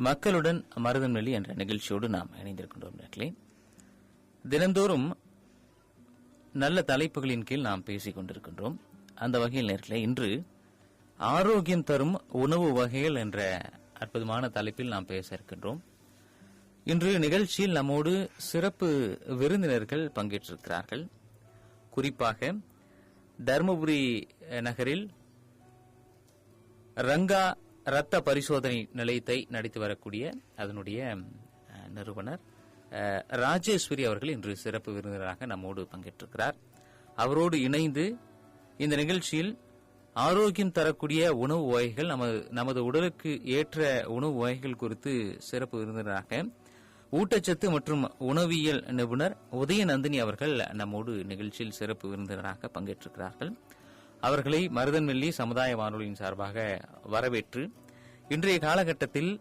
மக்களுடன் மருதன்வெளி என்ற நிகழ்ச்சியோடு நாம் இணைந்திருக்கின்றோம் நேர்களே. தினந்தோறும் நல்ல தலைப்புகளின் கீழ் நாம் பேசிக் கொண்டிருக்கின்றோம். அந்த வகையில் நேர்களே, இன்று ஆரோக்கியம் தரும் உணவு வகைகள் என்ற அற்புதமான தலைப்பில் நாம் பேச இருக்கின்றோம். இன்று நிகழ்ச்சியில் நம்மோடு சிறப்பு விருந்தினர்கள் பங்கேற்றிருக்கிறார்கள். குறிப்பாக தருமபுரி நகரில் ரங்கா இரத்த பரிசோதனை நிலையத்தை நடத்தி வரக்கூடிய அதனுடைய நிறுவனர் ராஜேஸ்வரி அவர்கள் இன்று சிறப்பு விருந்தினராக நம்மோடு பங்கேற்றிருக்கிறார். அவரோடு இணைந்து இந்த நிகழ்ச்சியில் ஆரோக்கியம் தரக்கூடிய உணவு வகைகள், நமது உடலுக்கு ஏற்ற உணவு வகைகள் குறித்து சிறப்பு விருந்தினராக ஊட்டச்சத்து மற்றும் உணவியல் நிபுணர் உதயநந்தினி அவர்கள் நம்மோடு நிகழ்ச்சியில் சிறப்பு விருந்தினராக பங்கேற்றிருக்கிறார்கள். அவர்களை மருதன்வெள்ளி சமுதாய வானொலியின் சார்பாக வரவேற்று, இன்றைய காலகட்டத்தில்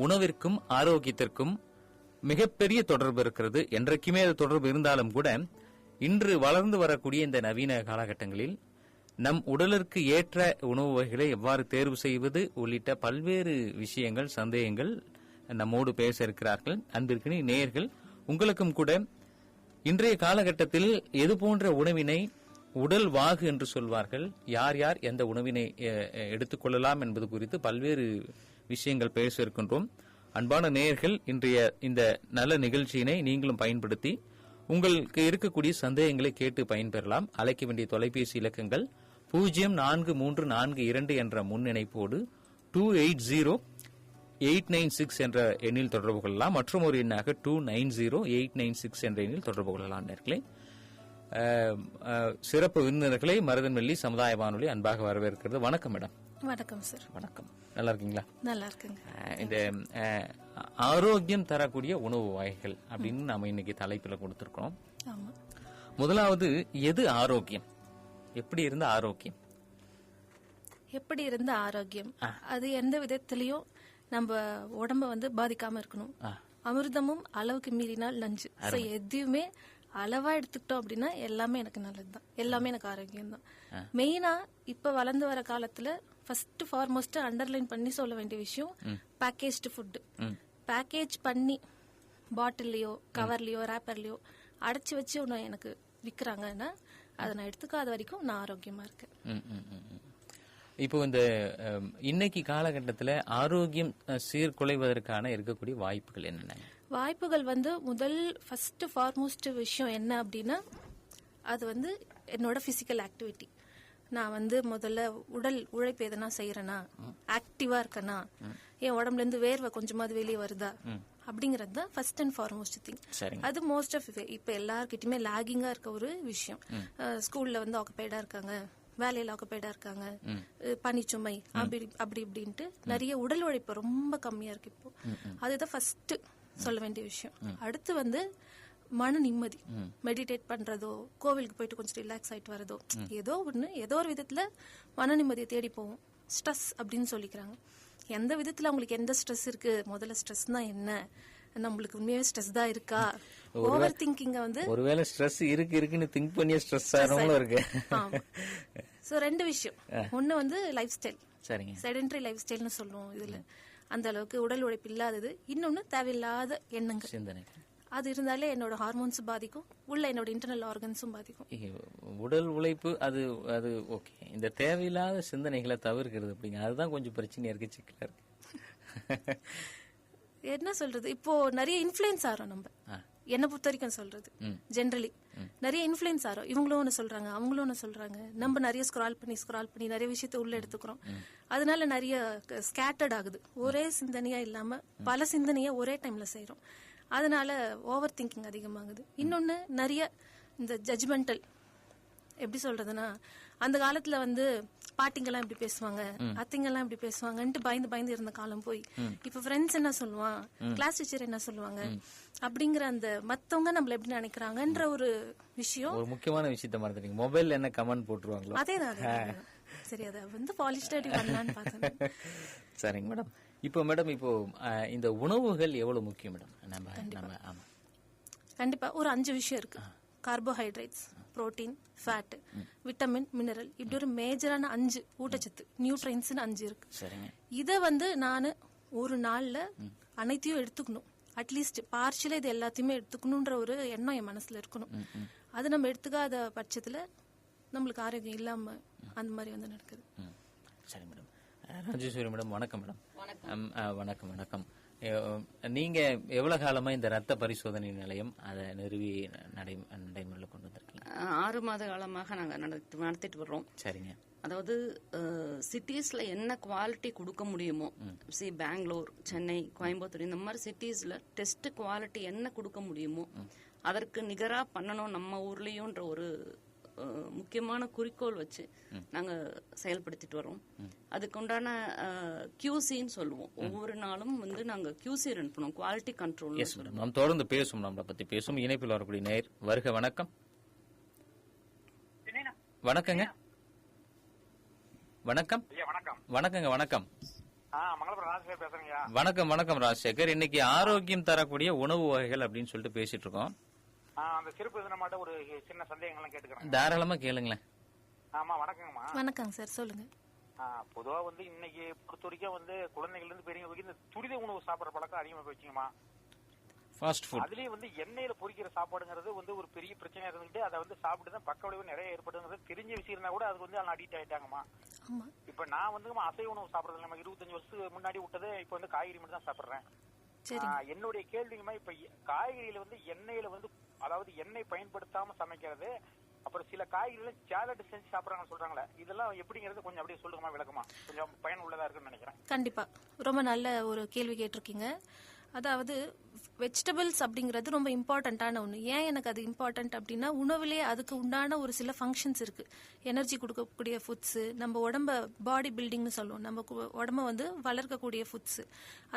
உணவிற்கும் ஆரோக்கியத்திற்கும் மிகப்பெரிய தொடர்பு இருக்கிறது. என்றைக்குமே அது தொடர்பு இருந்தாலும் கூட இன்று வளர்ந்து வரக்கூடிய இந்த நவீன காலகட்டங்களில் நம் உடலிற்கு ஏற்ற உணவு வகைகளை எவ்வாறு தேர்வு செய்வது உள்ளிட்ட பல்வேறு விஷயங்கள், சந்தேகங்கள் நம்மோடு பேச இருக்கிறார்கள். அன்பிற்கினி நேயர்கள், உங்களுக்கும் கூட இன்றைய காலகட்டத்தில் எது போன்ற உணவினை உடல் வாகு என்று சொல்வார்கள், யார் யார் எந்த உணவினை எடுத்துக்கொள்ளலாம் என்பது குறித்து பல்வேறு விஷயங்கள் பேச இருக்கின்றோம். அன்பான நேயர்கள், இன்றைய இந்த நல்ல நிகழ்ச்சியினை நீங்களும் பயன்படுத்தி உங்களுக்கு இருக்கக்கூடிய சந்தேகங்களை கேட்டு பயன்பெறலாம். அழைக்க வேண்டிய தொலைபேசி இலக்கங்கள் 043442 என்ற முன்னிணைப்போடு 280896 என்ற எண்ணில் தொடர்பு கொள்ளலாம். மற்றும் ஒரு எண்ணாக 290896 என்ற எண்ணில் தொடர்பு கொள்ளலாம். நேர்களே, சிறப்பு விருந்தினர்களை மருதன்வெள்ளி சமுதாய வானொலி அன்பாக வரவேற்கிறது. வணக்கம் மேடம். வணக்கம் சார். வணக்கம். நல்லா இருக்கீங்களா? நல்லா இருக்குங்க. இந்த ஆரோக்கியம் தரக்கூடிய உணவு வகைகள் அப்படின்னு நாம இன்னைக்கு தலைப்புல கொடுத்திருக்கோம். முதலாவது, எது ஆரோக்கியம்? எப்படி இருந்த ஆரோக்கியம்? எப்படி இருந்த ஆரோக்கியம் அது எந்த விதத்திலையும் நம்ம உடம்ப பாதிக்காம இருக்கணும். அமிர்தமும் அளவுக்கு மீறினால் நஞ்சு. எதுவுமே அளவா எடுத்துக்கிட்டோம் அப்படின்னா எல்லாமே எனக்கு நல்லதுதான், எல்லாமே எனக்கு ஆரோக்கியம் தான். மெயினா இப்ப வளர்ந்து வர காலத்துல ஃபர்ஸ்ட் ஃபார்மோஸ்ட் அண்டர்லைன் பண்ணி சொல்ல வேண்டிய விஷயம் பேக்கேஜ்டு ஃபுட். பேக்கேஜ் பண்ணி பாட்டில்லயோ கவர்லயோ ரேப்பர்லயோ அடைச்சு வச்சு ஒன்னு எனக்கு விக்கிறாங்கன்னா அதை நான் எடுத்துக்காத வரைக்கும் நான் ஆரோக்கியமா இருக்கேன். இப்போ இந்த இன்னைக்கு காலகட்டத்தில் ஆரோக்கியம் சீர்குலைவதற்கான இருக்கக்கூடிய வாய்ப்புகள் என்னென்ன? வாய்ப்புகள் முதல் ஃபர்ஸ்ட் ஃபார்மோஸ்ட் விஷயம் என்ன அப்படின்னா, அது என்னோட பிசிக்கல் ஆக்டிவிட்டி. நான் முதல்ல உடல் உழைப்பு எதனா செய்யறேனா, ஆக்டிவா இருக்கனா, என் உடம்புல இருந்து வேர்வை கொஞ்சமாவது வெளியே வருதா அப்படிங்கறது தான் ஃபர்ஸ்ட் அண்ட் ஃபார்மோஸ்ட் திங். அது மோஸ்ட் ஆஃப் இப்ப எல்லார்கிட்டயுமே லாகிங்கா இருக்க ஒரு விஷயம். ஸ்கூல்ல ஆக்குபைடா இருக்காங்க, வேலையில ஆக்குபைடா இருக்காங்க, பனிச்சுமை அப்படி இப்படின்ட்டு நிறைய உடல் உழைப்பு ரொம்ப கம்மியா இருக்கு இப்போ. அதுதான் ஃபர்ஸ்ட் சொல்ல வேண்டிய விஷயம். அடுத்து மன நிம்மதி. மெடிடேட் பண்றதோ, கோவிலுக்கு போயிட்டு கொஞ்சம் ரிலாக்ஸ் ஆயிட்டு வரதோ, ஏதோ ஒரு விதத்துல மன நிம்மதியை தேடி போவோம். ஸ்ட்ரெஸ் அப்படின்னு சொல்லிக்கிறாங்க. எந்த விதத்துல அவங்களுக்கு எந்த ஸ்ட்ரெஸ் இருக்கு? முதல்ல ஸ்ட்ரெஸ் தான் என்ன, நம்மளுக்கு உண்மையாவே ஸ்ட்ரெஸ் தான் இருக்கா? ஓவர் திங்கிங் ஒருவேளை ஸ்ட்ரெஸ் இருக்குன்னு திங்க் பண்ணிய ஸ்ட்ரெஸ் ஆறவங்களும் இருக்கு. சோ ரெண்டு விஷயம். ஒன்னு லைஃப் ஸ்டைல், செடென்டரி லைஃப் ஸ்டைல்னு சொல்லுவோம். இதுல அந்த அளவுக்கு உடல் உழைப்பு இல்லாதது. இன்னொன்னு தேவையில்லாத எண்ணங்கள், சிந்தனை. அது இருந்தாலே என்னோட ஹார்மோன்ஸ் பாதிக்கும், உள்ள என்னோட இன்டர்னல் ஆர்கன்ஸும் பாதிக்கும். உடல் உழைப்பு அது ஓகே. இந்த தேவையில்லாத சிந்தனைகளை தவிர்க்கிறது அப்படிங்க, அதுதான் கொஞ்சம் பிரச்சனையா இருக்கு, சிக்கலா இருக்கு. என்ன சொல்றது, இப்போ நிறைய இன்ஃபுளுன்ஸ் ஆறோம். நம்ம என்ன பொறுத்த வரைக்கும் சொல்றது ஜெனரலி நிறைய இன்ஃபுளுன்ஸ் ஆறோம். இவங்களும் ஒன்னு சொல்றாங்க, அவங்களும் ஒன்னு சொல்றாங்க. நம்ம நிறைய ஸ்க்ரால் பண்ணி நிறைய விஷயத்த உள்ள எடுத்துக்கிறோம். அதனால நிறைய ஸ்கேட்டர்ட் ஆகுது. ஒரே சிந்தனையா இல்லாம பல சிந்தனையா ஒரே டைம்ல செய்யறோம். அதனால ஓவர் திங்கிங் அதிகமாகுது. இன்னொன்னு நிறைய இந்த ஜட்ஜ்மெண்டல், எப்படி சொல்றதுன்னா, அந்த காலத்துல பாட்டிங்கெல்லாம் இப்படி பேசுவாங்க, அத்திங்கெல்லாம் இப்படி பேசுவாங்கன்ட்டு பயந்து இருந்த காலம் போய் இப்ப ஃப்ரெண்ட்ஸ் என்ன சொல்லுவான், கிளாஸ் டீச்சர் என்ன சொல்லுவாங்க அப்படிங்கிற அந்த மத்தவங்க நம்மள எப்படி நினைக்கிறாங்கன்ற ஒரு விஷயம். ஒரு முக்கியமான விஷயத்த மறந்துட்டீங்க, மொபைல் என்ன கமெண்ட் போட்டுருவாங்களோ. அதேதான். சரி, அதை பாலிஷ்டா பண்ணலான்னு பார்த்தேன். சரிங்க மேடம். இப்போ இந்த உணவுகள் எவ்வளவு முக்கியம் மேடம்? கண்டிப்பா ஒரு 5 விஷயம் இருக்கு. Carbohydrates, protein, fat, vitamin, mineral, இப்படி ஒரு மேஜரான 5 ஊட்டச்சத்து, நியூட்ரியன்ஸ் 5 இருக்கு. இத நான் ஒரு நாள்ல அனைத்தையும் எடுத்துக்கணும். அட்லீஸ்ட் பார்ஷியலா இது எல்லாத்தையுமே எடுத்துக்கணும்ன்ற ஒரு எண்ணம் என் மனசுல இருக்கணும். அது நம்ம எடுத்துக்காத பட்சத்துல நம்மளுக்கு ஆரோக்கியம் இல்லாம அந்த மாதிரி வந்து நடக்குது. சரி மேடம். ராஜேஸ்வரி மேடம் வணக்கம் மேடம். வணக்கம் வணக்கம். நீங்க எவ்வளவு காலமா இந்த ரத்த பரிசோதனை நிலையம் அதை நிறுவி நடைமுறையில் கொண்டு வந்திருக்கீங்க? 6 மாத காலமாக நாங்க நடத்திட்டு வர்றோம். சரிங்க. அதாவது சிட்டிஸ்ல என்ன குவாலிட்டி கொடுக்க முடியுமோ, பெங்களூர், சென்னை, கோயம்புத்தூர் இந்த மாதிரி சிட்டிஸ்ல டெஸ்ட் குவாலிட்டி என்ன கொடுக்க முடியுமோ அதற்கு நிகரா பண்ணணும் நம்ம ஊர்லயும்ன்ற ஒரு முக்கியமான குறிக்கோள் வச்சு நாங்க செயல்படுத்திட்டு வரோம். அதுக்கு உண்டான கியூசின்னு சொல்லுவோம். ஒவ்வொரு நாளும் வந்து நாங்க கியூசி ரன் பண்ணுவோம், குவாலிட்டி கண்ட்ரோல். எஸ் மேடம், நாம் தொடர்ந்து பேசும், நம்மளை பத்தி பேசும். இணைப்பில் வரக்கூடிய நேர் வருக. வணக்கம். வணக்கங்க. வணக்கம். வணக்கங்க. வணக்கம். வணக்கம் வணக்கம் ராஜசேகர். இன்னைக்கு ஆரோக்கியம் தரக்கூடிய உணவு வகைகள் அப்படின்னு சொல்லிட்டு பேசிட்டு இருக்கோம். அந்த சிறப்பு தினமாட்ட ஒரு சின்ன சந்தேகங்கள்லாம் கேட்டுக்கிறேன். தாராளமா கேளுங்களேன். ஆமா, வணக்கங்கம்மா. வணக்கம் சார், சொல்லுங்க. பொதுவா வந்து இன்னைக்கு பொறுத்த வரைக்கும் வந்து குழந்தைகள் இருந்து பெரியவங்க வரைக்கும் இந்த துரித உணவு சாப்பிடுற பழக்கம் அதிகமா போச்சுங்கம்மா. Fast food. அதுலயே வந்து எண்ணெயில பொரிக்கிற சாப்பாடுங்கிறது வந்து ஒரு பெரிய பிரச்சனையா இருந்துட்டு அதை வந்து சாப்பிட்டு தான் பக்க விளைவு நிறைய ஏற்படுங்கிறது தெரிஞ்ச விஷயம் இருந்தா கூட அதுக்கு வந்து அடிக்ட் ஆயிட்டாங்கம்மா. இப்ப நான் வந்து அசைவ உணவு சாப்பிடுறது நம்ம 25 வருஷத்துக்கு முன்னாடி விட்டது இப்ப வந்து காய்கறி மட்டும் தான் சாப்பிடுறேன். என்னுடைய கேள்விங்கம்மா, இப்ப காய்கறியில வந்து எண்ணெயில வந்து அதாவது எண்ணெய் பயன்படுத்தாம சமைக்கிறது, அப்புறம் சில காய்கறிகளை சாலட் செஞ்சு சாப்பிடறாங்க சொல்றாங்களே, இதெல்லாம் எப்படிங்கிறது கொஞ்சம் அப்படியே சொல்லுங்கம்மா, விளக்கமா. கொஞ்சம் பயனுள்ளதா இருக்குன்னு நினைக்கிறேன். கண்டிப்பா ரொம்ப நல்ல ஒரு கேள்வி கேட்டிருக்கீங்க. அதாவது வெஜிடபிள்ஸ் அப்படிங்கிறது ரொம்ப இம்பார்ட்டன்டான ஒன்று. ஏன் எனக்கு அது இம்பார்ட்டன்ட் அப்படின்னா, உணவுலேயே அதுக்கு உண்டான ஒரு சில ஃபங்க்ஷன்ஸ் இருக்கு. எனர்ஜி கொடுக்கக்கூடிய ஃபுட்ஸ், நம்ம உடம்ப பாடி பில்டிங்னு சொல்லுவோம், நம்ம உடம்ப வந்து வளர்க்கக்கூடிய ஃபுட்ஸ்.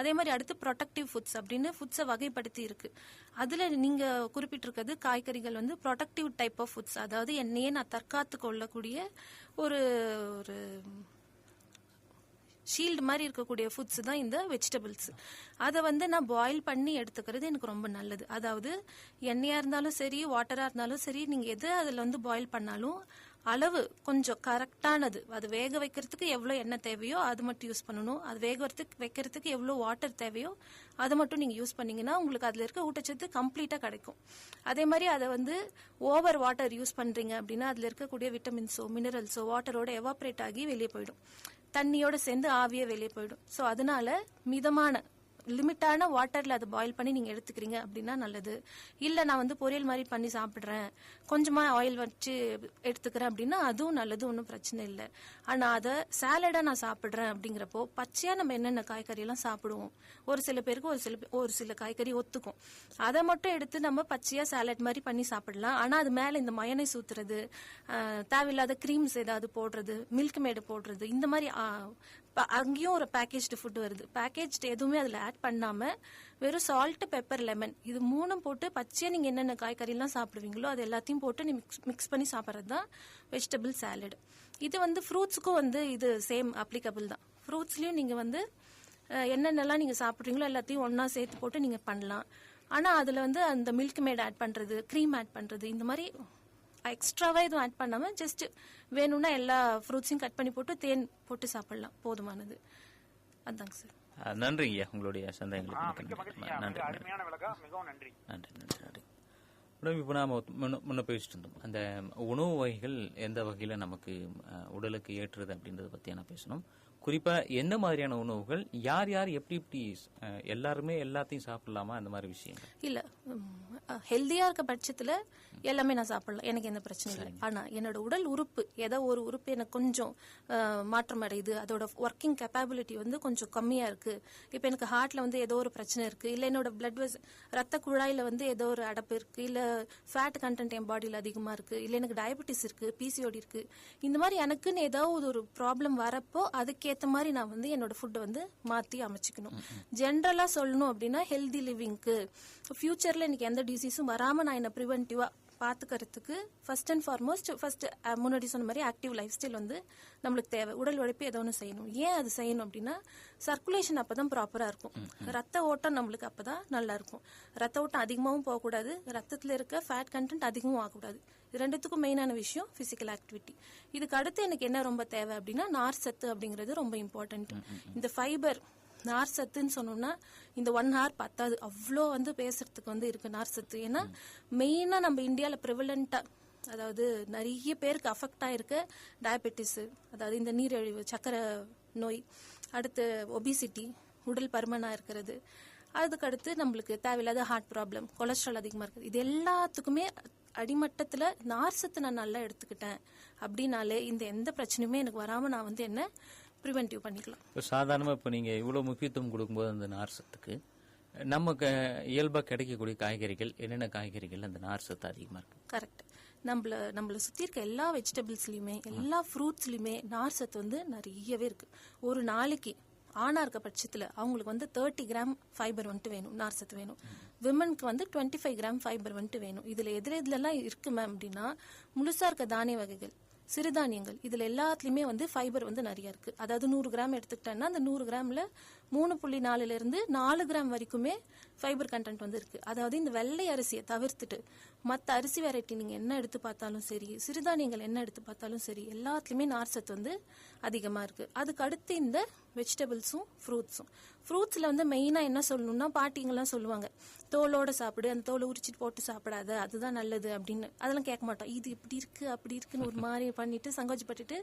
அதே மாதிரி அடுத்து ப்ரொடக்டிவ் ஃபுட்ஸ் அப்படின்னு ஃபுட்ஸை வகைப்படுத்தி இருக்கு. அதுல நீங்க குறிப்பிட்டிருக்கிறது காய்கறிகள் வந்து ப்ரொடக்டிவ் டைப் ஆஃப் ஃபுட்ஸ், அதாவது என்னையே நான் தற்காத்து கொள்ளக்கூடிய ஒரு ஒரு ஷீல்டு மாதிரி இருக்கக்கூடிய ஃபுட்ஸ் தான் இந்த வெஜிடபிள்ஸ். அதை வந்து நான் பாயில் பண்ணி எடுத்துக்கிறது எனக்கு ரொம்ப நல்லது. அதாவது எண்ணெயா இருந்தாலும் சரி, வாட்டரா இருந்தாலும் சரி, நீங்க எது அதுல வந்து பாயில் பண்ணாலும் அளவு கொஞ்சம் கரெக்டானது. அது வேக வைக்கிறதுக்கு எவ்வளவு எண்ணெய் தேவையோ அது மட்டும் யூஸ் பண்ணணும். அது வைக்கிறதுக்கு எவ்வளவு வாட்டர் தேவையோ அதை மட்டும் நீங்க யூஸ் பண்ணீங்கன்னா உங்களுக்கு அதுல இருக்க ஊட்டச்சத்து கம்ப்ளீட்டா கிடைக்கும். அதே மாதிரி அதை வந்து ஓவர் வாட்டர் யூஸ் பண்றீங்க அப்படின்னா அதுல இருக்கக்கூடிய விட்டமின்ஸோ மினரல்ஸோ வாட்டரோட எவாபரேட் ஆகி வெளியே போயிடும், தண்ணியோட சேர்ந்து ஆவியே வெளியே போயிடும். ஸோ அதனால மிதமான லிமிட்டான வாட்டர்ல அதை பாயில் பண்ணி நீங்க எடுத்துக்கிறீங்க அப்படின்னா நல்லது. இல்ல நான் வந்து பொரியல் மாதிரி பண்ணி சாப்பிடுறேன், கொஞ்சமா ஆயில் வச்சு எடுத்துக்கிறேன் அப்படின்னா அதுவும் நல்லது, ஒன்றும் பிரச்சனை இல்லை. ஆனா அதை சாலடா நான் சாப்பிடுறேன் அப்படிங்கிறப்போ பச்சையா நம்ம என்னென்ன காய்கறி எல்லாம் சாப்பிடுவோம், ஒரு சில பேருக்கு ஒரு சில காய்கறி ஒத்துக்கும், அதை மட்டும் எடுத்து நம்ம பச்சையா சாலட் மாதிரி பண்ணி சாப்பிடலாம். ஆனா அது மேல இந்த மயனைஸ் ஊத்துறது, தேவையில்லாத கிரீம்ஸ் ஏதாவது போடுறது, மில்க் மேடு போடுறது, இந்த மாதிரி அங்கேயும் ஒரு பேக்கேஜ்டு ஃபுட் வருது. பேக்கேஜ்டு எதுவுமே அதுல ஆட் பண்ணாம வெறும் சால்ட், பெப்பர், லெமன் இது 3 போட்டு பச்சையா நீங்க என்னென்ன காய்கறி எல்லாம் சாப்பிடுவீங்களோ அது எல்லாத்தையும் போட்டு நீ மிக்ஸ் பண்ணி சாப்பிட்றது தான் வெஜிடபிள் சாலட். இது வந்து ஃப்ரூட்ஸுக்கும் வந்து இது சேம் அப்ளிகபிள் தான். ஃப்ரூட்ஸ்லயும் நீங்க வந்து என்னென்னலாம் நீங்க சாப்பிடுறீங்களோ எல்லாத்தையும் ஒன்னா சேர்த்து போட்டு நீங்க பண்ணலாம். ஆனா அதுல வந்து அந்த மில்க் மேட் ஆட் பண்றது, கிரீம் ஆட் பண்றது, இந்த மாதிரி எக்ஸ்ட்ராவா எதுவும் ஆட் பண்ணாம ஜஸ்ட் வேணும்னா எல்லா ஃப்ரூட்ஸையும் கட் பண்ணி போட்டு தேன் போட்டு சாப்பிடலாம், போதுமானது. அதாங்க சார். நன்றிங்க உங்களுடைய சந்தேகங்களுக்கு. நன்றி. அருமையான விளக்கம், மிகவும் நன்றி. நன்றி நன்றி நன்றி. இப்போ நாம முன்ன பேசிட்டு இருந்தோம், அந்த உணவு வகைகள் எந்த வகையில நமக்கு உடலுக்கு ஏற்றுறது அப்படின்றத பத்தி நான் பேசணும். குறிப்பா எந்த மாதிரியான உணவுகள், யார் யார் எப்படி எப்படி, எல்லாருமே எல்லாத்தையும் சாப்பிடலாமா, அந்த மாதிரி விஷயங்கள்? இல்ல, ஹெல்தியா இருக்க பட்சத்துல எல்லாமே நான் சாப்பிடலாம், எனக்கு எந்த பிரச்சனையும் இல்லை. ஆனா என்னோட உடல் உறுப்பு ஏதோ ஒரு உறுப்பு எனக்கு கொஞ்சம் மாற்றம் அடையுது, அதோட ஒர்க்கிங் கேப்பபிலிட்டி வந்து கொஞ்சம் கம்மியா இருக்கு. இப்ப எனக்கு ஹார்ட்ல வந்து ஏதோ ஒரு பிரச்சனை இருக்கு, இல்ல என்னோட பிளட் ரத்த குழாயில வந்து ஏதோ ஒரு அடப்பு இருக்கு, இல்ல ஃபேட் கண்டென்ட் என் பாடியில அதிகமா இருக்கு, இல்ல எனக்கு டயபெட்டிஸ் இருக்கு, பிசிஓடி இருக்கு, இந்த மாதிரி எனக்குன்னு ஏதாவது ஒரு ப்ராப்ளம் வரப்போ அதுக்கேற்ற மாதிரி நான் வந்து என்னோட ஃபுட்டை வந்து மாத்தி அமைச்சுக்கணும். ஜென்ரலா சொல்லணும் அப்படின்னா ஹெல்தி லிவிங்க்கு ஃபியூச்சர்ல எனக்கு எந்த டிசீஸும் வராம நான் என்ன ப்ரிவென்டிவா பாத்துக்கிறதுக்கு ஃபர்ஸ்ட் அண்ட் ஃபார்மோஸ்ட் முன்னாடி சொன்ன மாதிரி ஆக்டிவ் லைஃப் ஸ்டைல் வந்து நம்மளுக்கு தேவை. உடல் உழைப்பு ஏதோ ஒன்று செய்யணும். ஏன் அது செய்யணும் அப்படின்னா சர்க்குலேஷன் அப்பதான் ப்ராப்பரா இருக்கும், ரத்த ஓட்டம் நம்மளுக்கு அப்பதான் நல்லா இருக்கும். ரத்த ஓட்டம் அதிகமாகவும் போகக்கூடாது, ரத்தத்துல இருக்க ஃபேட் கண்டென்ட் அதிகமும் ஆகக்கூடாது. இது ரெண்டுத்துக்கும் மெயினான விஷயம் பிசிக்கல் ஆக்டிவிட்டி. இதுக்கு அடுத்து எனக்கு என்ன ரொம்ப தேவை அப்படின்னா நார் சத்து அப்படிங்கிறது ரொம்ப இம்பார்ட்டன்ட். இந்த ஃபைபர் நார் சத்துன்னு சொன்னோம்னா இந்த 1 hour பத்தாது, அவ்வளோ வந்து பேசுறதுக்கு வந்து இருக்கு நார் சத்து. ஏன்னா மெயினா நம்ம இந்தியாவில் ப்ரிவலண்டா, அதாவது நிறைய பேருக்கு அஃபெக்ட் ஆயிருக்க டயபெட்டிஸ், அதாவது இந்த நீரிழிவு சக்கரை நோய், அடுத்து ஒபிசிட்டி உடல் பருமனா இருக்கிறது, அதுக்கடுத்து நம்மளுக்கு தேவையில்லாத ஹார்ட் ப்ராப்ளம், கொலஸ்ட்ரால் அதிகமாக இருக்குது, இது எல்லாத்துக்குமே அடிமட்டத்தில் நார் சத்து நான் நல்லா எடுத்துக்கிட்டேன் அப்படின்னாலே இந்த எந்த பிரச்சனையுமே எனக்கு வராமல் நான் வந்து என்ன ப்ரிவென்டிவ் பண்ணிக்கலாம். இப்போ சாதாரணமாக இப்போ நீங்கள் இவ்வளோ முக்கியத்துவம் கொடுக்கும்போது அந்த நார் சத்துக்கு நமக்கு இயல்பாக கிடைக்கக்கூடிய காய்கறிகள் என்னென்ன காய்கறிகள் அந்த நார் சத்து அதிகமாக இருக்கு? கரெக்ட். நம்மளை சுற்றி இருக்க எல்லா வெஜிடபிள்ஸ்லையுமே எல்லா ஃப்ரூட்ஸ்லையுமே நார் சத்து வந்து நிறையவே இருக்கு. ஒரு நாளைக்கு ஆணா இருக்க பட்சத்தில் அவங்களுக்கு வந்து 30 கிராம் ஃபைபர் வந்துட்டு வேணும், நார் சத்து வேணும். விமனுக்கு வந்து 25 கிராம் ஃபைபர் வந்துட்டு வேணும். இதுல எதுலாம் இருக்கு மேம் அப்படின்னா, முழுசா இருக்க தானிய வகைகள், சிறுதானியங்கள், இதுல எல்லாத்துலயுமே வந்து ஃபைபர் வந்து நிறைய இருக்கு. அதாவது 100 கிராம் எடுத்துக்கிட்டேன்னா அந்த 100 கிராம்ல 3.4 இருந்து 4 கிராம் வரைக்குமே ஃபைபர் கண்டென்ட் வந்து இருக்கு. அதாவது இந்த வெள்ளை அரிசியை தவிர்த்துட்டு மற்ற அரிசி வெரைட்டி நீங்க என்ன எடுத்து பார்த்தாலும் சரி, சிறுதானியங்கள் என்ன எடுத்து பார்த்தாலும் சரி, எல்லாத்துலயுமே நார் சத்து வந்து அதிகமா இருக்கு. அதுக்கு அடுத்து இந்த வெஜிடபிள்ஸும் ஃப்ரூட்ஸும். ஃப்ரூட்ஸ்ல வந்து மெயினா என்ன சொல்லணும்னா, பாட்டிங்கெல்லாம் சொல்லுவாங்க தோலோட சாப்பிடு, அந்த தோலை உரிச்சிட்டு போட்டு சாப்பிடாத, அதுதான் நல்லது அப்படின்னு. அதெல்லாம் கேட்க மாட்டோம். இது இப்படி இருக்கு அப்படி இருக்குன்னு ஒரு மாதிரி பண்ணிட்டு சங்கோச்சப்பட்டுட்டு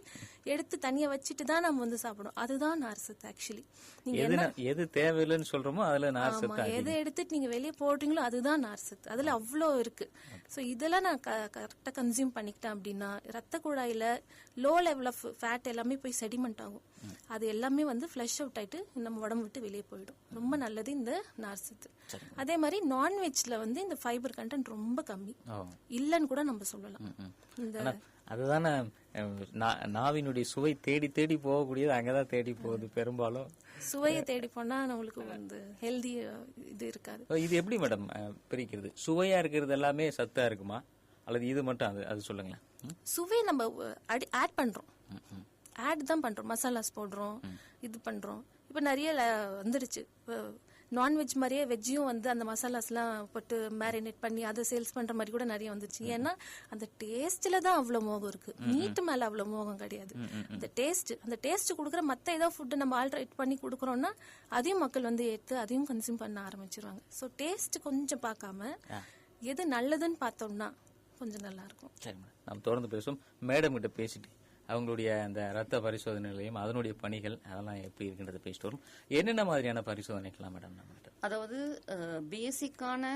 எடுத்து தனியா வச்சுட்டு தான் நம்ம வந்து சாப்பிடும். அதுதான் நார் சத்து. ஆக்சுவலி நீங்க எது தேவையில்லைன்னு சொல்றோமோ அதுல நார் சத்து, எதை எடுத்துட்டு நீங்க வெளியே போடுறீங்களோ அதுதான் நார் சத்து. அதுல அவ்வளோ இருக்கு. ஸோ இதெல்லாம் நான் கரெக்டா கன்சியூம் பண்ணிக்கிட்டேன் அப்படின்னா ரத்த குழாயில லோ லெவல் ஆஃப் ஃபேட் எல்லாமே போய் செடிமெண்ட் ஆகும். அது எல்லாமே வந்து ஃபிளஷ் அவுட் ஆயிட்டு நம்ம உடம்பு விட்டு வெளியே போயிடும். ரொம்ப நல்லது இந்த நார் சத்து. அதே மாதிரி நான்வெஜ்ல வந்து இந்த ஃபைபர் கண்டென்ட் ரொம்ப கம்மி, இல்லன்னு கூட நம்ம சொல்லலாம். இந்த அதுதானே நாவினுடைய சுவை தேடி தேடி போகக்கூடியது அங்கதான் தேடி போகுது பெரும்பாலும். சுவையை தேடி போனா நம்மளுக்கு வந்து ஹெல்தி இது இருக்காது. இது எப்படி மேடம் பிரிக்கிறது? சுவையா இருக்கிறது எல்லாமே சத்தா இருக்குமா அல்லது இது மட்டும்? அது சொல்லுங்களேன். சுவை நம்ம ஆட் பண்றோம், ஆட் தான் பண்றோம், மசாலாஸ் போடுறோம், இது பண்றோம். இப்ப நிறைய வந்துருச்சு நான்வெஜ் மாதிரியே வெஜ்ஜையும் வந்து அந்த மசாலாஸ்லாம் போட்டு மேரினேட் பண்ணி அதை சேல்ஸ் பண்ற மாதிரி கூட நிறைய வந்துருச்சு. ஏன்னா அந்த டேஸ்ட்ல தான் அவ்வளவு மோகம் இருக்கு, மீட் மேல அவ்வளவு மோகம் கிடையாது. அந்த டேஸ்ட் கொடுக்குற மத்த ஏதோ ஃபுட்டு நம்ம ஆல்ட்ரேட் பண்ணி கொடுக்குறோம்னா அதையும் மக்கள் வந்து ஏற்று அதையும் கன்சியூம் பண்ண ஆரம்பிச்சிருவாங்க. ஸோ டேஸ்ட் கொஞ்சம் பார்க்காம எது நல்லதுன்னு பார்த்தோம்னா கொஞ்சம் நல்லா இருக்கும். சரி மேடம், நம்ம தொடர்ந்து பேசுவோம். மேடம் கிட்ட பேசிட்டு அவங்களுடைய அந்த ரத்த பரிசோதனை நிலையம், அதனுடைய பணிகள், அதெல்லாம் எப்படி இருக்குன்றத பேசிட்டு வரும். என்னென்ன மாதிரியான பரிசோதனைகள்லாம் மேடம் நம்மகிட்ட? அதாவது பேசிக்கான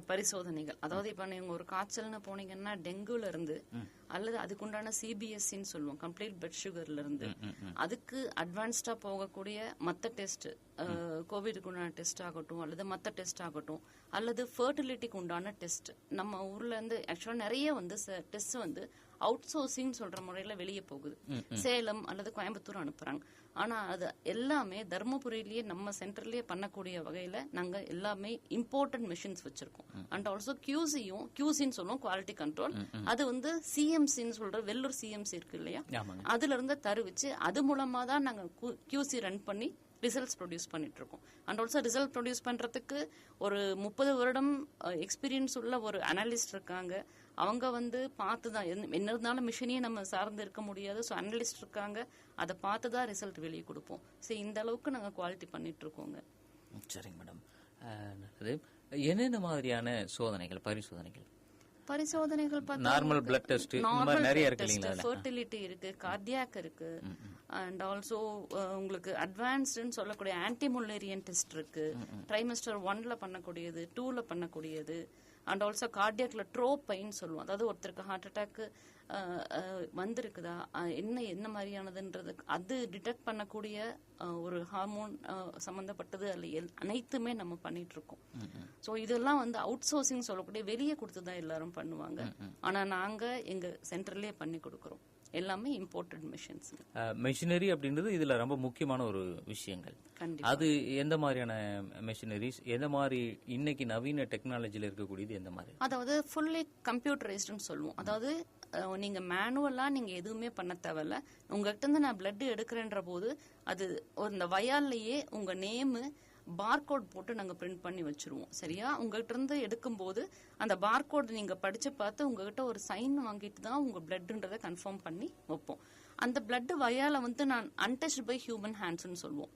பரிசோதனைகள், அதாவது இப்ப நீங்க ஒரு காய்ச்சல்னு போனீங்கன்னா டெங்குல இருந்து அல்லது அதுக்குண்டான சிபிஎஸ்சின்னு சொல்லுவோம், கம்ப்ளீட் பிளட் சுகர்ல இருந்து, அதுக்கு அட்வான்ஸ்டா போகக்கூடிய மத்த டெஸ்ட், கோவிடுக்கு உண்டான டெஸ்ட் ஆகட்டும் அல்லது மத்த டெஸ்ட் ஆகட்டும் அல்லது ஃபர்டிலிட்டிக்கு உண்டான டெஸ்ட். நம்ம ஊர்ல இருந்து ஆக்சுவலா நிறைய வந்து டெஸ்ட் வந்து அவுட் சோர்சிங் சொல்ற முறையில வெளியே போகுது, சேலம் அல்லது கோயம்புத்தூர் அனுப்புறாங்க. ஆனா அது எல்லாமே தர்மபுரியிலேயே நம்ம சென்டர்லயே பண்ணக்கூடிய வகையில நாங்க எல்லாமே இம்போர்ட்டன்ட் மெஷின்ஸ் வச்சிருக்கோம். அண்ட் ஆல்சோ கியூசின்னு சொல்லுவோம், குவாலிட்டி கண்ட்ரோல். அது வந்து சிஎம்சின்னு சொல்ற வெள்ளூர் சிஎம்சி இருக்கு இல்லையா, அதுல இருந்து தருவிச்சு அது மூலமா தான் நாங்க கியூசி ரன் பண்ணி ரிசல்ட்ஸ் ப்ரொடியூஸ் பண்ணிட்டு இருக்கோம். அண்ட் ஆல்சோ ரிசல்ட் ப்ரொடியூஸ் பண்றதுக்கு ஒரு 30 வருடம் எக்ஸ்பீரியன்ஸ் உள்ள ஒரு அனலிஸ்ட் இருக்காங்க. அவங்க வந்து பார்த்துதான், என்ன இருந்தாலும் மிஷினையே நம்ம சார்ந்து இருக்க முடியாது. ஸோ அனலிஸ்ட் இருக்காங்க, அதை பார்த்து தான் ரிசல்ட் வெளியே கொடுப்போம். ஸோ இந்த அளவுக்கு நாங்கள் குவாலிட்டி பண்ணிட்டு இருக்கோங்க. சரிங்க மேடம். என்னென்ன மாதிரியான பரிசோதனைகள் நார்மல் பிளட் டெஸ்ட் நிறைய இருக்கு இல்லைங்களா? ஃபர்டிலிட்டி இருக்கு, கார்டியாக் இருக்கு, அண்ட் ஆல்சோ உங்களுக்கு அட்வான்ஸ்டுன்னு சொல்லக்கூடிய ஆன்டிமுலேரியன் டெஸ்ட் இருக்கு, ட்ரைமஸ்டர் 1ல பண்ணக்கூடியது, 2ல பண்ணக்கூடியது, அண்ட் ஆல்சோ கார்டியாக்ல ட்ரோபைன்னு சொல்லுவோம். அதாவது ஒருத்தருக்கு ஹார்ட் அட்டாக் வந்திருக்குதா, என்ன மாதிரியானதுன்றது அது டிடெக்ட் பண்ணக்கூடிய ஒரு ஹார்மோன் சம்பந்தப்பட்டது அல்ல, அனைத்துமே நம்ம பண்ணிட்டு இருக்கோம். ஸோ இதெல்லாம் வந்து அவுட் சோர்சிங் சொல்லக்கூடிய வெளியே கொடுத்துதான் எல்லாரும் பண்ணுவாங்க. ஆனா நாங்க எங்க சென்டர்லயே பண்ணி கொடுக்கறோம். எல்லாமே இம்போர்ட்டட் மிஷின்ஸ். மெஷினரி அப்படின்றது இதுல ரொம்ப முக்கியமான ஒரு விஷயங்கள். அது எந்த மாதிரியான மெஷினரிஸ், எந்த மாதிரி இன்னைக்கு நவீன டெக்னாலஜில இருக்கக்கூடியது எந்த மாதிரி? அதாவது ஃபுல்லி கம்ப்யூட்டரைஸ்டுன்னு சொல்லுவோம். அதாவது நீங்க மேனுவலா நீங்க எதுவுமே பண்ண தேவையில்ல. உங்ககிட்ட இருந்து நான் பிளட் எடுக்கிறேன்ற போது அது இந்த வயால்லையே உங்க நேமு பார்கோட் போட்டு நாங்க பிரிண்ட் பண்ணி வச்சிருவோம். சரியா? உங்ககிட்ட இருந்து எடுக்கும் போது அந்த பார்கோட் நீங்க படிச்சு பார்த்து உங்ககிட்ட ஒரு சைன் வாங்கிட்டு தான் உங்க பிளட்ன்றதை கன்ஃபார்ம் பண்ணி வைப்போம். அந்த பிளட் வயால வந்து நான் அன்டச்ட் பை ஹியூமன் ஹேண்ட்ஸ்ன்னு சொல்லுவோம்.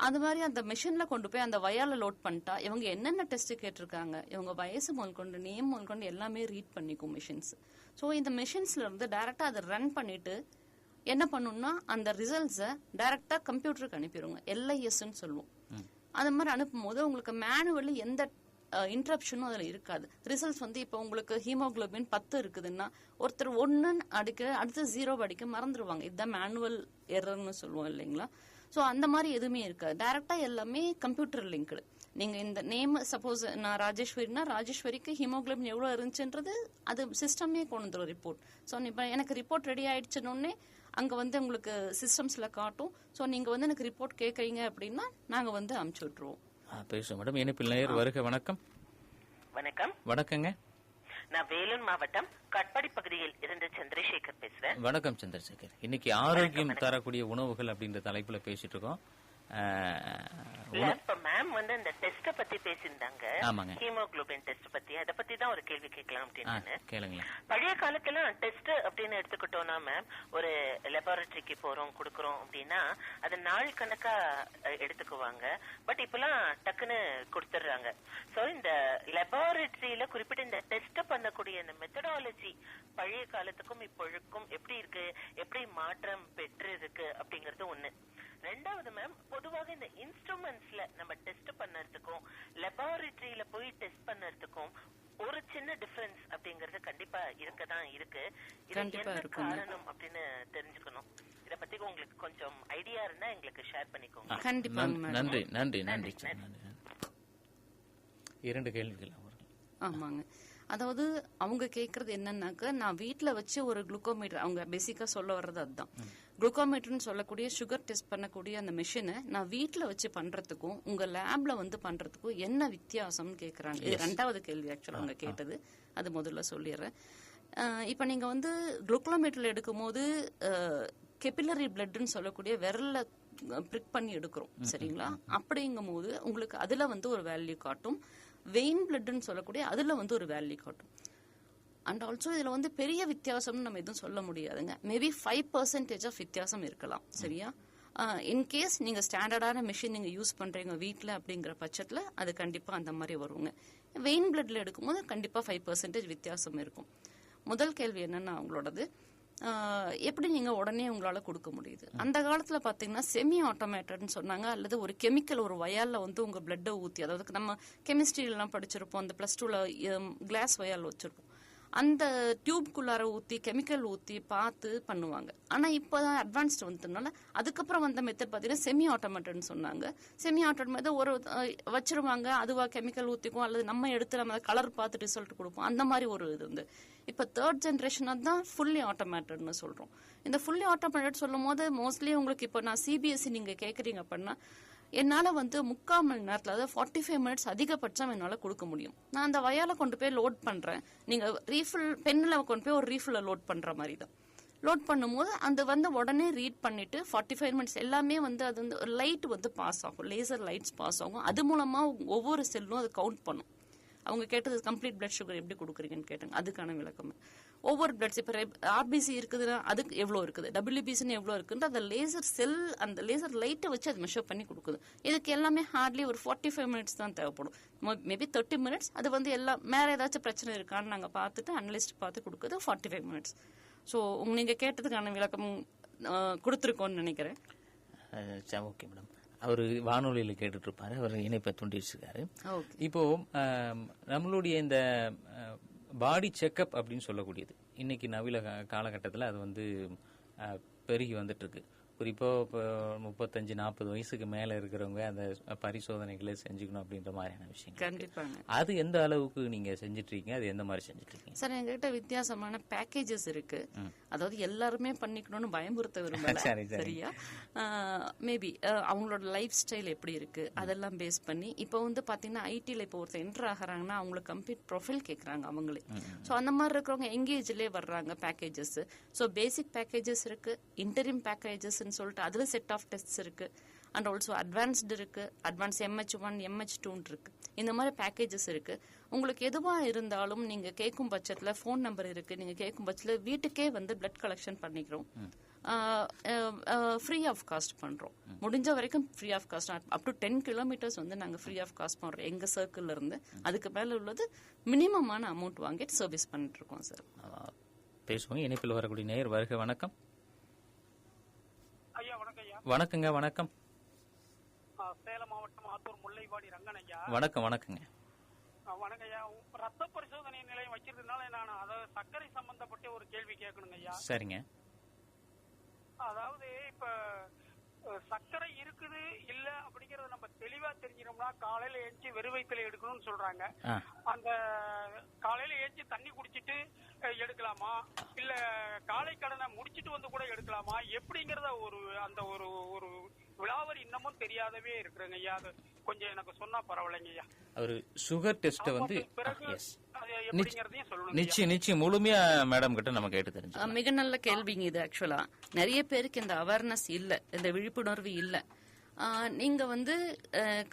அது மாதிரி அந்த மிஷின்ல கொண்டு போய் அந்த வயால லோட் பண்ணிட்டா இவங்க என்னென்ன டெஸ்ட் கேட்டிருக்காங்க, இவங்க வயசு முதல் கொண்டு நேம் முதல் கொண்டு எல்லாமே ரீட் பண்ணிக்கும் மிஷின்ஸ். ஸோ இந்த மிஷின்ஸ்ல இருந்து டைரக்டா அதை ரன் பண்ணிட்டு என்ன பண்ணும்னா அந்த ரிசல்ட்ஸை டைரக்டா கம்ப்யூட்டருக்கு அனுப்பிடுவோங்க. LISன்னு சொல்லுவோம். அது மாதிரி அனுப்பும் போது உங்களுக்கு மேனுவலி எந்த இன்டரப்ஷனும் அதுல இருக்காது. ரிசல்ட்ஸ் வந்து இப்போ உங்களுக்கு ஹீமோகுளோபின் 10 இருக்குதுன்னா ஒருத்தர் 1 அடிக்க அடுத்து 0 அடிக்க மறந்துடுவாங்க. இதுதான் மேனுவல் எரர்னு சொல்லுவோம் இல்லைங்களா. ஸோ அந்த மாதிரி எதுவுமே இருக்காது. டைரக்டா எல்லாமே கம்ப்யூட்டர் லிங்க்டு. நீங்க இந்த நேம் சப்போஸ் நான் ராஜேஸ்வரினா ராஜேஸ்வரிக்கு ஹீமோகுளோபின் எவ்வளவு இருந்துச்சுன்றது அது சிஸ்டமே கொண்டு வந்துடும் ரிப்போர்ட். ஸோ இப்போ எனக்கு ரிப்போர்ட் ரெடி ஆயிடுச்சுன்னொன்னே அங்க வந்து உங்களுக்கு சிஸ்டம்ஸ்ல காட்டும். ஸோ நீங்க வந்து எனக்கு ரிப்போர்ட் கேட்கறீங்க அப்படின்னா நாங்க வந்து அனுப்பிச்சு விட்டுருவோம். பேசுவோம் மேடம். இணைப்பில் நேயர் வருக. வணக்கம். வணக்கம். வணக்கங்க. நான் வேலூர் மாவட்டம் கட்பாடி பகுதியில் இருந்து சந்திரசேகர் பேசுறேன். வணக்கம் சந்திரசேகர். இன்னைக்கு ஆரோக்கியம் தரக்கூடிய உணவுகள் அப்படின்ற தலைப்புல பேசிட்டு இருக்கோம். இப்ப மேம் வந்து இந்த டெஸ்ட பத்தி பேசியிருந்தாங்க, ஹீமோகுளோபின் டெஸ்ட் பத்தி. அதை பத்தி தான் ஒரு கேள்வி கேட்கலாம் அப்படின்னு. கேளுங்களேன். பழைய காலத்துல டெஸ்ட் அப்படின்னு எடுத்துக்கிட்டோம்னா மேம், ஒரு லெபார்டரிக்கு போறோம் கொடுக்கறோம் அப்படின்னா அது நாள் கணக்கா எடுத்துக்குவாங்க. பட் இப்பெல்லாம் டக்குன்னு கொடுத்துடுறாங்க. சோ இந்த லெபார்டரியில குறிப்பிட்ட இந்த டெஸ்ட் பண்ணக்கூடிய இந்த மெத்தடாலஜி பழைய காலத்துக்கும் இப்பொழுதுக்கும் எப்படி இருக்கு, எப்படி மாற்றம் பெற்று இருக்கு அப்படிங்கறது ஒண்ணு. ரெண்டாவது மேம், பொதுவாக இந்த இன்ஸ்ட்ருமெண்ட்ஸ்ல நம்ம டெஸ்ட் பண்ணறதுக்கும் லெபார்டரியில போய் டெஸ்ட் பண்ணறதுக்கும் ஒரு சின்ன டிஃபரன்ஸ் அப்படிங்கறது கண்டிப்பா இருக்கதான் இருக்கு. இது என்ன காரணம் அப்படின்னு தெரிஞ்சுக்கணும். இத பத்தி உங்களுக்கு கொஞ்சம் ஐடியா இருந்தா எங்களுக்கு ஷேர் பண்ணிக்கோங்க. கண்டிப்பா. நன்றி நன்றி நன்றி. 2 கேள்விகள். ஆமாங்க. அதாவது அவங்க கேக்குறது என்னன்னாக்க, நான் வீட்டுல வச்சு ஒரு குளுக்கோமீட்டர், அவங்க பேசிக்கா சொல்ல வர்றது அதுதான். குளுக்கோமீட்டர்னு சொல்லக்கூடிய சுகர் டெஸ்ட் பண்ணக்கூடிய அந்த மிஷினை நான் வீட்டுல வச்சு பண்றதுக்கும் உங்க லேப்ல வந்து பண்றதுக்கும் என்ன வித்தியாசம்னு கேக்குறாங்க. இது 2வது கேள்வி ஆக்சுவலா அவங்க கேட்டது. அது முதல்ல சொல்லிடுறேன். இப்ப நீங்க வந்து குளுக்கோமீட்டர்ல எடுக்கும் போது கெபிலரி பிளட்னு சொல்லக்கூடிய விரல்ல பிரிக் பண்ணி எடுக்கிறோம், சரிங்களா? அப்படிங்கும் போது உங்களுக்கு அதுல வந்து ஒரு வேல்யூ காட்டும். வெயின் பிளட்னு சொல்லக்கூடிய அதுல வந்து ஒரு வேல்யூ காட்டும். அண்ட் ஆல்சோ இதுல வந்து பெரிய வித்தியாசம்னு நம்ம எதுவும் சொல்ல முடியாதுங்க. மேபி 5% ஆஃப் வித்தியாசம் இருக்கலாம், சரியா? இன்கேஸ் நீங்க ஸ்டாண்டர்டான மிஷின் நீங்க யூஸ் பண்றீங்க வீட்டுல அப்படிங்கிற பட்சத்துல அது கண்டிப்பா அந்த மாதிரி வருவாங்க. வெயின் பிளட்ல எடுக்கும்போது கண்டிப்பா 5% வித்தியாசம் இருக்கும். முதல் கேள்வி என்னன்னா அவங்களோடது, எப்படி நீங்க உடனே உங்களால கொடுக்க முடியுது? அந்த காலத்துல பாத்தீங்கன்னா செமி ஆட்டோமேட்டட்னு சொன்னாங்க, அல்லது ஒரு கெமிக்கல் ஒரு வயால்ல வந்து உங்க பிளட்டை ஊத்தி, அதாவது நம்ம கெமிஸ்ட்ரியில எல்லாம் படிச்சிருப்போம், அந்த +2ல கிளாஸ் வயால் வச்சிருப்போம், அந்த டியூப்குள்ளார ஊத்தி கெமிக்கல் ஊத்தி பார்த்து பண்ணுவாங்க. ஆனா இப்பதான் அட்வான்ஸ்ட் வந்ததுனால அதுக்கப்புறம் வந்த மெத்தட் பாத்தீங்கன்னா செமி ஆட்டோமேட்டட்னு சொன்னாங்க. செமி ஆட்டோமேட்டட் ஒரு வச்சிருவாங்க, அதுவா கெமிக்கல் ஊத்திக்கும், அல்லது நம்ம எடுத்து நம்ம கலர் பார்த்து ரிசல்ட் கொடுப்போம், அந்த மாதிரி ஒரு இது வந்து. இப்ப 3rd ஜெனரேஷன் தான் ஃபுல்லி ஆட்டோமேட்டட்னு சொல்றோம். இந்த ஃபுல்லி ஆட்டோமேட்டட் சொல்லும் போது மோஸ்ட்லி உங்களுக்கு இப்ப நான் CBSE நீங்க கேக்குறீங்க அப்படின்னா என்னால வந்து 3/4 மணி நேரத்துல, அதாவது 45 மினிட்ஸ் அதிகபட்சம் என்னால கொடுக்க முடியும். நான் அந்த வயால கொண்டு போய் லோட் பண்றேன். நீங்க ரீஃபில் பென்ல கொண்டு போய் ஒரு ரீஃபில் லோட் பண்ற மாதிரி தான். லோட் பண்ணும்போது அந்த வந்து உடனே ரீட் பண்ணிட்டு 45 மினிட்ஸ் எல்லாமே வந்து அது வந்து லைட் வந்து பாஸ் ஆகும், லேசர் லைட்ஸ் பாஸ் ஆகும். அது மூலமா ஒவ்வொரு செல்லும் அது கவுண்ட் பண்ணும். அவங்க கேட்டது கம்ப்ளீட் பிளட் சுகர் எப்படி கொடுக்குறீங்கன்னு கேட்டாங்க. அதுக்கான விளக்கம் ஒவ்வொரு பிளட்ஸ், இப்ப RBC இருக்குதுன்னா அதுக்கு எவ்வளவு இருக்குது, WBCன்னு எவ்வளவு இருக்குன்னு அந்த லேசர் செல், அந்த லேசர் லைட்டை வச்சு அது மெஷர் பண்ணி கொடுக்குது. இதுக்கு எல்லாமே ஹார்ட்லி ஒரு 45 மினிட்ஸ் தான் தேவைப்படும். Maybe 30 minutes. அது வந்து எல்லாம் மேல ஏதாச்சும் பிரச்சனை இருக்கான்னு நாங்க பார்த்துட்டு அனலிஸ்ட் பார்த்து கொடுக்குது 45 மினிட்ஸ். ஸோ நீங்க கேட்டதுக்கான விளக்கம் கொடுத்துருக்கோன்னு நினைக்கிறேன். Okay madam. அவரு வானொலியில கேட்டுட்டு இருப்பாரு, அவர் இணைப்பை துண்டிச்சிருக்காரு. இப்போ நம்மளுடைய இந்த பாடி செக்அப் அப்படின்னு சொல்லக்கூடியது இன்னைக்கு நவீன காலகட்டத்தில் அது வந்து பெருகி வந்துட்டு இருக்கு. குறிப்பா இப்போ 35-40 வயசுக்கு மேல இருக்கிறவங்க அந்த பரிசோதனைகளை செஞ்சுக்கணும் அப்படின்ற மாதிரியான விஷயம். கண்டிப்பாங்க. அது எந்த அளவுக்கு நீங்க செஞ்சுட்டு இருக்கீங்க, அது எந்த மாதிரி செஞ்சுட்டு இருக்கீங்க? சார், எங்ககிட்ட வித்தியாசமான பேக்கேஜஸ் இருக்கு. அதாவது எல்லாருமே பண்ணிக்கணும்னு பயமுறுத்த விரும்பல, சரியா? மேபி அவங்களோட லைஃப் ஸ்டைல் எப்படி இருக்கு அதெல்லாம் பேஸ் பண்ணி இப்போ வந்து பாத்தீங்கன்னா ஐடில இப்போ ஒருத்தர் என்டர் ஆகிறாங்கன்னா அவங்களுக்கு கம்ப்ளீட் ப்ரொஃபைல் கேட்கறாங்க அவங்களே. ஸோ அந்த மாதிரி இருக்கிறவங்க எங்கேஜ்லேயே வர்றாங்க பேக்கேஜஸ். ஸோ பேசிக் பேக்கேஜஸ் இருக்கு, இன்டரிம் பேக்கேஜஸ் சொல்லிட்டு அதுல செட் ஆஃப் டெஸ்ட்ஸ் இருக்கு. அண்ட் ஆல்சோ அட்வான்ஸ்டு இருக்கு, அட்வான்ஸ் MH1 MH2 இருக்கு. இந்த மாதிரி பேக்கேஜஸ் இருக்கு. உங்களுக்கு எதுவா இருந்தாலும் நீங்க கேட்கும் பட்சத்துல ஃபோன் நம்பர் இருக்கு. நீங்க கேட்கும் பட்சத்துல வீட்டுக்கே வந்து பிளட் கலெக்ஷன் பண்ணிக்கிறோம். ஃப்ரீ ஆஃப் காஸ்ட் பண்றோம். முடிஞ்ச வரைக்கும் free of cost, up to 10 kilometres வந்து நாங்க ஃப்ரீ ஆஃப் காஸ்ட் பண்றோம் எங்க சர்க்கிள்ல இருந்து. அதுக்கு மேல உள்ளது மினிமமான அமௌண்ட் வாங்கிட்டு சர்வீஸ் பண்ணிட்டு இருக்கோம் சார். பேசுவோம். இணைப்பில் வரக்கூடிய நேயர் வருக. வணக்கம். ஐயா வணக்கம். ஐயா வணக்கங்க. வணக்கம். சேலம் மாவட்டம் ஆத்தூர் முல்லைவாடி ரங்கன் ஐயா. வணக்கம். வணக்கங்க. வணக்கம் ஐயா. ரத்த பரிசோதனை நிலையம் வச்சிருந்தனால நான் அதாவது சர்க்கரை சம்பந்தப்பட்ட ஒரு கேள்வி கேட்கணுங்க ஐயா. சரிங்க. அதாவது இப்ப சர்க்கரை இருக்குது இல்ல அப்படிங்கறத நம்ம தெளிவா தெரிஞ்சிட்டோம்னா காலையில ஏஞ்சி வெறும் வயித்துல எடுக்கணும்னு சொல்றாங்க. அந்த காலையில ஏஞ்சி தண்ணி குடிச்சிட்டு எடுக்கலாமா இல்ல காலை கடனை முடிச்சிட்டு வந்து கூட எடுக்கலாமா எப்படிங்கறத அந்த ஒரு விளாவரி இன்னமும் தெரியாதவே இருக்கிறேங்க ஐயா. அது கொஞ்சம் எனக்கு சொன்னா பரவாயில்லைங்க ஐயா. ஒரு சுகர் டெஸ்ட் வந்து நிச்சயம் முழுமையா மேடம் கிட்ட நம்ம கேட்டு தெரிஞ்சு. மிக நல்ல கேள்விங்க இது. ஆக்சுவலா நிறைய பேருக்கு இந்த அவேர்னஸ் இல்ல, இந்த விழிப்புணர்வு இல்ல. நீங்க வந்து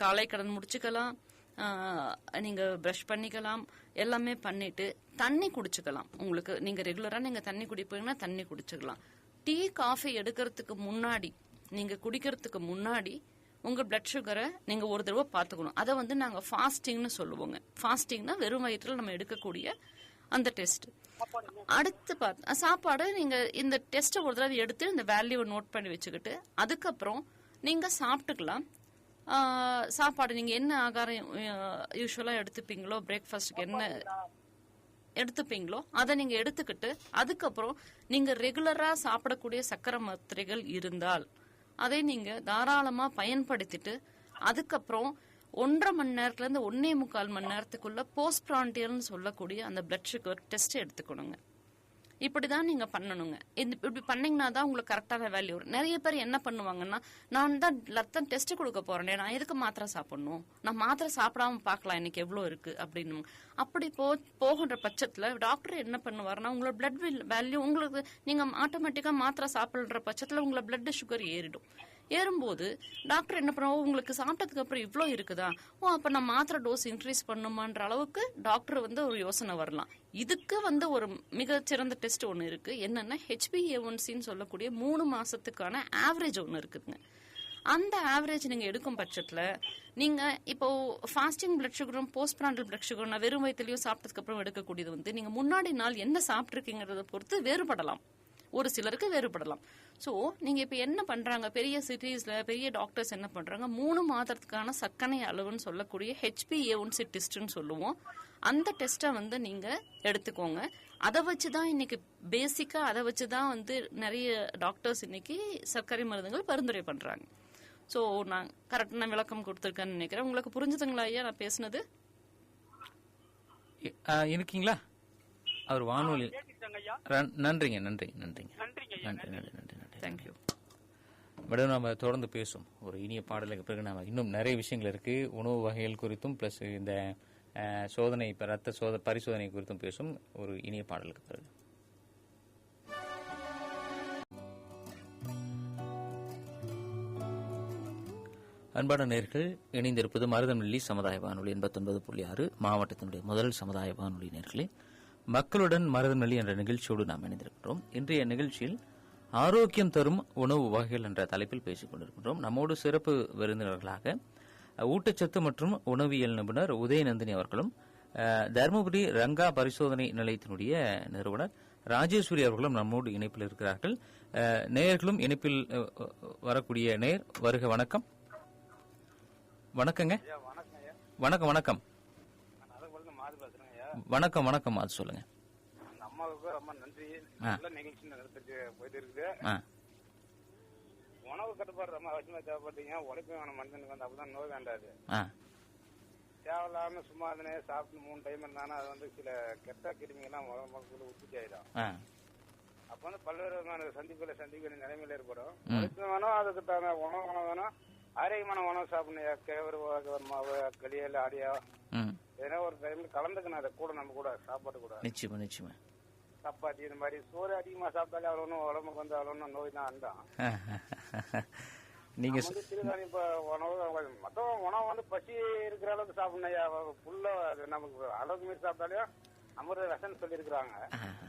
காலை கடன் முடிச்சுக்கலாம், நீங்க பிரஷ் பண்ணிக்கலாம், எல்லாமே பண்ணிட்டு தண்ணி குடிச்சுக்கலாம். உங்களுக்கு நீங்க ரெகுலரா நீங்க தண்ணி குடிப்பீங்கன்னா தண்ணி குடிச்சுக்கலாம். டீ காஃபி எடுக்கிறதுக்கு முன்னாடி, நீங்க குடிக்கிறதுக்கு முன்னாடி உங்க பிளட் சுகரை நீங்க ஒரு தடவை பாத்துக்கணும். அதை வந்து நாங்க ஃபாஸ்டிங்னு சொல்லுவோங்க. ஃபாஸ்டிங்னா வெறும் வயிற்றுல நம்ம எடுக்கக்கூடிய அந்த டெஸ்ட். அடுத்து சாப்பாடு நீங்க இந்த டெஸ்ட் ஒரு தடவை எடுத்து இந்த வேல்யூவை நோட் பண்ணி வச்சுக்கிட்டு அதுக்கப்புறம் நீங்க சாப்பிட்டுக்கலாம். சாப்பாடு நீங்க என்ன ஆகாரம் யூஸ்வலா எடுத்துப்பீங்களோ, பிரேக்ஃபாஸ்டுக்கு என்ன எடுத்துப்பீங்களோ அதை நீங்க எடுத்துக்கிட்டு அதுக்கப்புறம் நீங்க ரெகுலரா சாப்பிடக்கூடிய சக்கரை மாத்திரைகள் இருந்தால் அதை நீங்க தாராளமா பயன்படுத்திட்டு அதுக்கப்புறம் 1.5 மணி நேரத்துல இருந்து 1.25 மணி நேரத்துக்குள்ள போஸ்ட் பிராண்டியர்னு சொல்லக்கூடிய அந்த பிளட் சுகர் டெஸ்ட் எடுத்துக்கணுங்க. இப்படிதான் நீங்க பண்ணணுங்க. இப்படி பண்ணீங்கன்னா தான் உங்களுக்கு கரெக்டான வேல்யூ வரும். நிறைய பேர் என்ன பண்ணுவாங்கன்னா, நான் தான் ரத்தம் டெஸ்ட் கொடுக்க போறேன், நான் எதுக்கு மாத்திரை சாப்பிடணும், நான் மாத்திரை சாப்பிடாம பாக்கலாம் எனக்கு எவ்வளவு இருக்கு அப்படின்னு. அப்படி போகின்ற பட்சத்துல டாக்டர் என்ன பண்ணுவாருன்னா, உங்களோட பிளட் வேல்யூ உங்களுக்கு நீங்க ஆட்டோமேட்டிக்கா மாத்திரை சாப்பிடுற பட்சத்துல உங்களோட பிளட் சுகர் ஏறிடும். ஏறும்போது டாக்டர் என்ன பண்ணுவோம், உங்களுக்கு சாப்பிட்டதுக்கு அப்புறம் இவ்வளோ இருக்குதா, அப்ப நான் மாத்திரை டோஸ் இன்க்ரீஸ் பண்ணுமான்ற அளவுக்கு டாக்டர் வந்து ஒரு யோசனை வரலாம். இதுக்கு வந்து ஒரு மிகச்சிறந்த டெஸ்ட் ஒன்று இருக்கு. என்னன்னா HbA1cன்னு சொல்லக்கூடிய 3 மாசத்துக்கான ஆவரேஜ் ஒன்று இருக்குதுங்க. அந்த ஆவரேஜ் நீங்க எடுக்கும் பட்சத்துல நீங்க இப்போ ஃபாஸ்டிங் பிளட் சுகரும் போஸ்ட் பிராண்டல் பிளட் சுகரும் வெறும் வயிற்றுலயும் சாப்பிட்டதுக்கு அப்புறம் எடுக்கக்கூடியது வந்து நீங்க முன்னாடி நாள் என்ன சாப்பிட்டுருக்கீங்கிறத பொறுத்து வேறுபடலாம், ஒரு சிலருக்கு வேறுபடலாம். சோ நீங்க இப்ப என்ன பண்றாங்க, பெரிய சிட்டிஸ்ல பெரிய டாக்டர்ஸ் என்ன பண்றாங்க, 3 மாதத்துக்கான சர்க்கரை அளவுன்னு சொல்லக்கூடிய HbA1c டெஸ்ட்னு சொல்லுவோம். அந்த டெஸ்ட்டை வந்து நீங்க எடுத்துக்கோங்க. அதை வச்சுதான் இன்னைக்கு பேசிக்கா அதை வச்சுதான் வந்து நிறைய டாக்டர்ஸ் இன்னைக்கு சர்க்கரை மருந்துகள் பரிந்துரை பண்றாங்க. சோ நான் கரெக்டான விளக்கம் கொடுத்திருக்கேன்னு நினைக்கிறேன். உங்களுக்கு புரிஞ்சுதுங்களா ஐயா நான் பேசுனது? இருக்கீங்களா? அவர் வானொலி. நன்றிங்க. Thank you madam. நம்ம தொடர்ந்து பேசும் ஒரு இனிய பாடலுக்கு பிறகு நம்ம இன்னும் நிறைய விஷயங்கள் இருக்கு. உணவு வகைகள் குறித்தும் பிளஸ் இந்த சோதனை ரத்த பரிசோதனை குறித்தும் பேசும் ஒரு இனிய பாடலுக்கு பிறகு. அன்பான நேயர்கள், இணைந்திருப்பது மருதநெல்லி சமுதாய வானொலி 89.6 மாவட்டத்தினுடைய முதல் சமுதாய வானொலி. நேயர்களே, மக்களுடன் மருதநெல்லி என்ற நிகழ்ச்சியோடு நாம் இணைந்திருக்கிறோம். இன்றைய நிகழ்ச்சியில் ஆரோக்கியம் தரும் உணவு வகைகள் என்ற தலைப்பில் பேசிக் கொண்டிருக்கின்றோம். நம்மோடு சிறப்பு விருந்தினர்களாக ஊட்டச்சத்து மற்றும் உணவியல் நிபுணர் உதயநந்தினி அவர்களும், தருமபுரி ரங்கா பரிசோதனை நிலையத்தினுடைய நிறுவனர் ராஜேஸ்வரி அவர்களும் நம்மோடு இணைப்பில் இருக்கிறார்கள். நேயர்களும் இணைப்பில் வரக்கூடிய நேயர் வருக. வணக்கம். வணக்கங்க. வணக்கம். வணக்கம். அது சொல்லுங்க. அம்மாவுக்கு ரொம்ப நன்றி. நல்ல நிகழ்ச்சி நடத்திட்டு போயிட்டு இருக்குது. உணவு கட்டுப்பாடு ரொம்ப அவசியமா தேவைப்பட்டீங்க. உழைப்பு வேணும் மனிதனுக்கு வந்து, அப்பதான் நோய் வேண்டாது. தேவையில்லாம சும்மா அதனே சாப்பிட்டு 3 டைம் இருந்தானா அது வந்து சில கெட்ட கிருமிகள்லாம் உடம்புக்குள்ள உற்பத்தி ஆயிடும். அப்ப வந்து பல்வேறு விதமான சந்திக்க நிலைமையில ஏற்படும். உழைப்பு வேணும், அதுக்கு தகுந்த உணவு வேணும், ஆரோக்கியமான உணவு சாப்பிடணும். கேவரு மாவு களியல் ஆடியா ஏன்னா ஒரு டைம்ல கலந்துக்கணும். அதை கூட நம்ம கூட சாப்பாடு கூட நிச்சயமா சப்பாத்தி இந்த மாதிரி சோறு அதிகமா சாப்பிட்டாலே அவ்வளோ உடம்புக்கு வந்து அவ்வளோ நோய் தான் அண்டாம். நீங்க சிறுதானியம் இப்ப உணவு மொத்தம் உணவு வந்து பசி இருக்கிற அளவுக்கு சாப்பிடணும். ஃபுல்லா நமக்கு அளவுக்கு மீறி சாப்பிட்டாலே அமிர்த விஷம்னு சொல்லியிருக்கிறாங்க.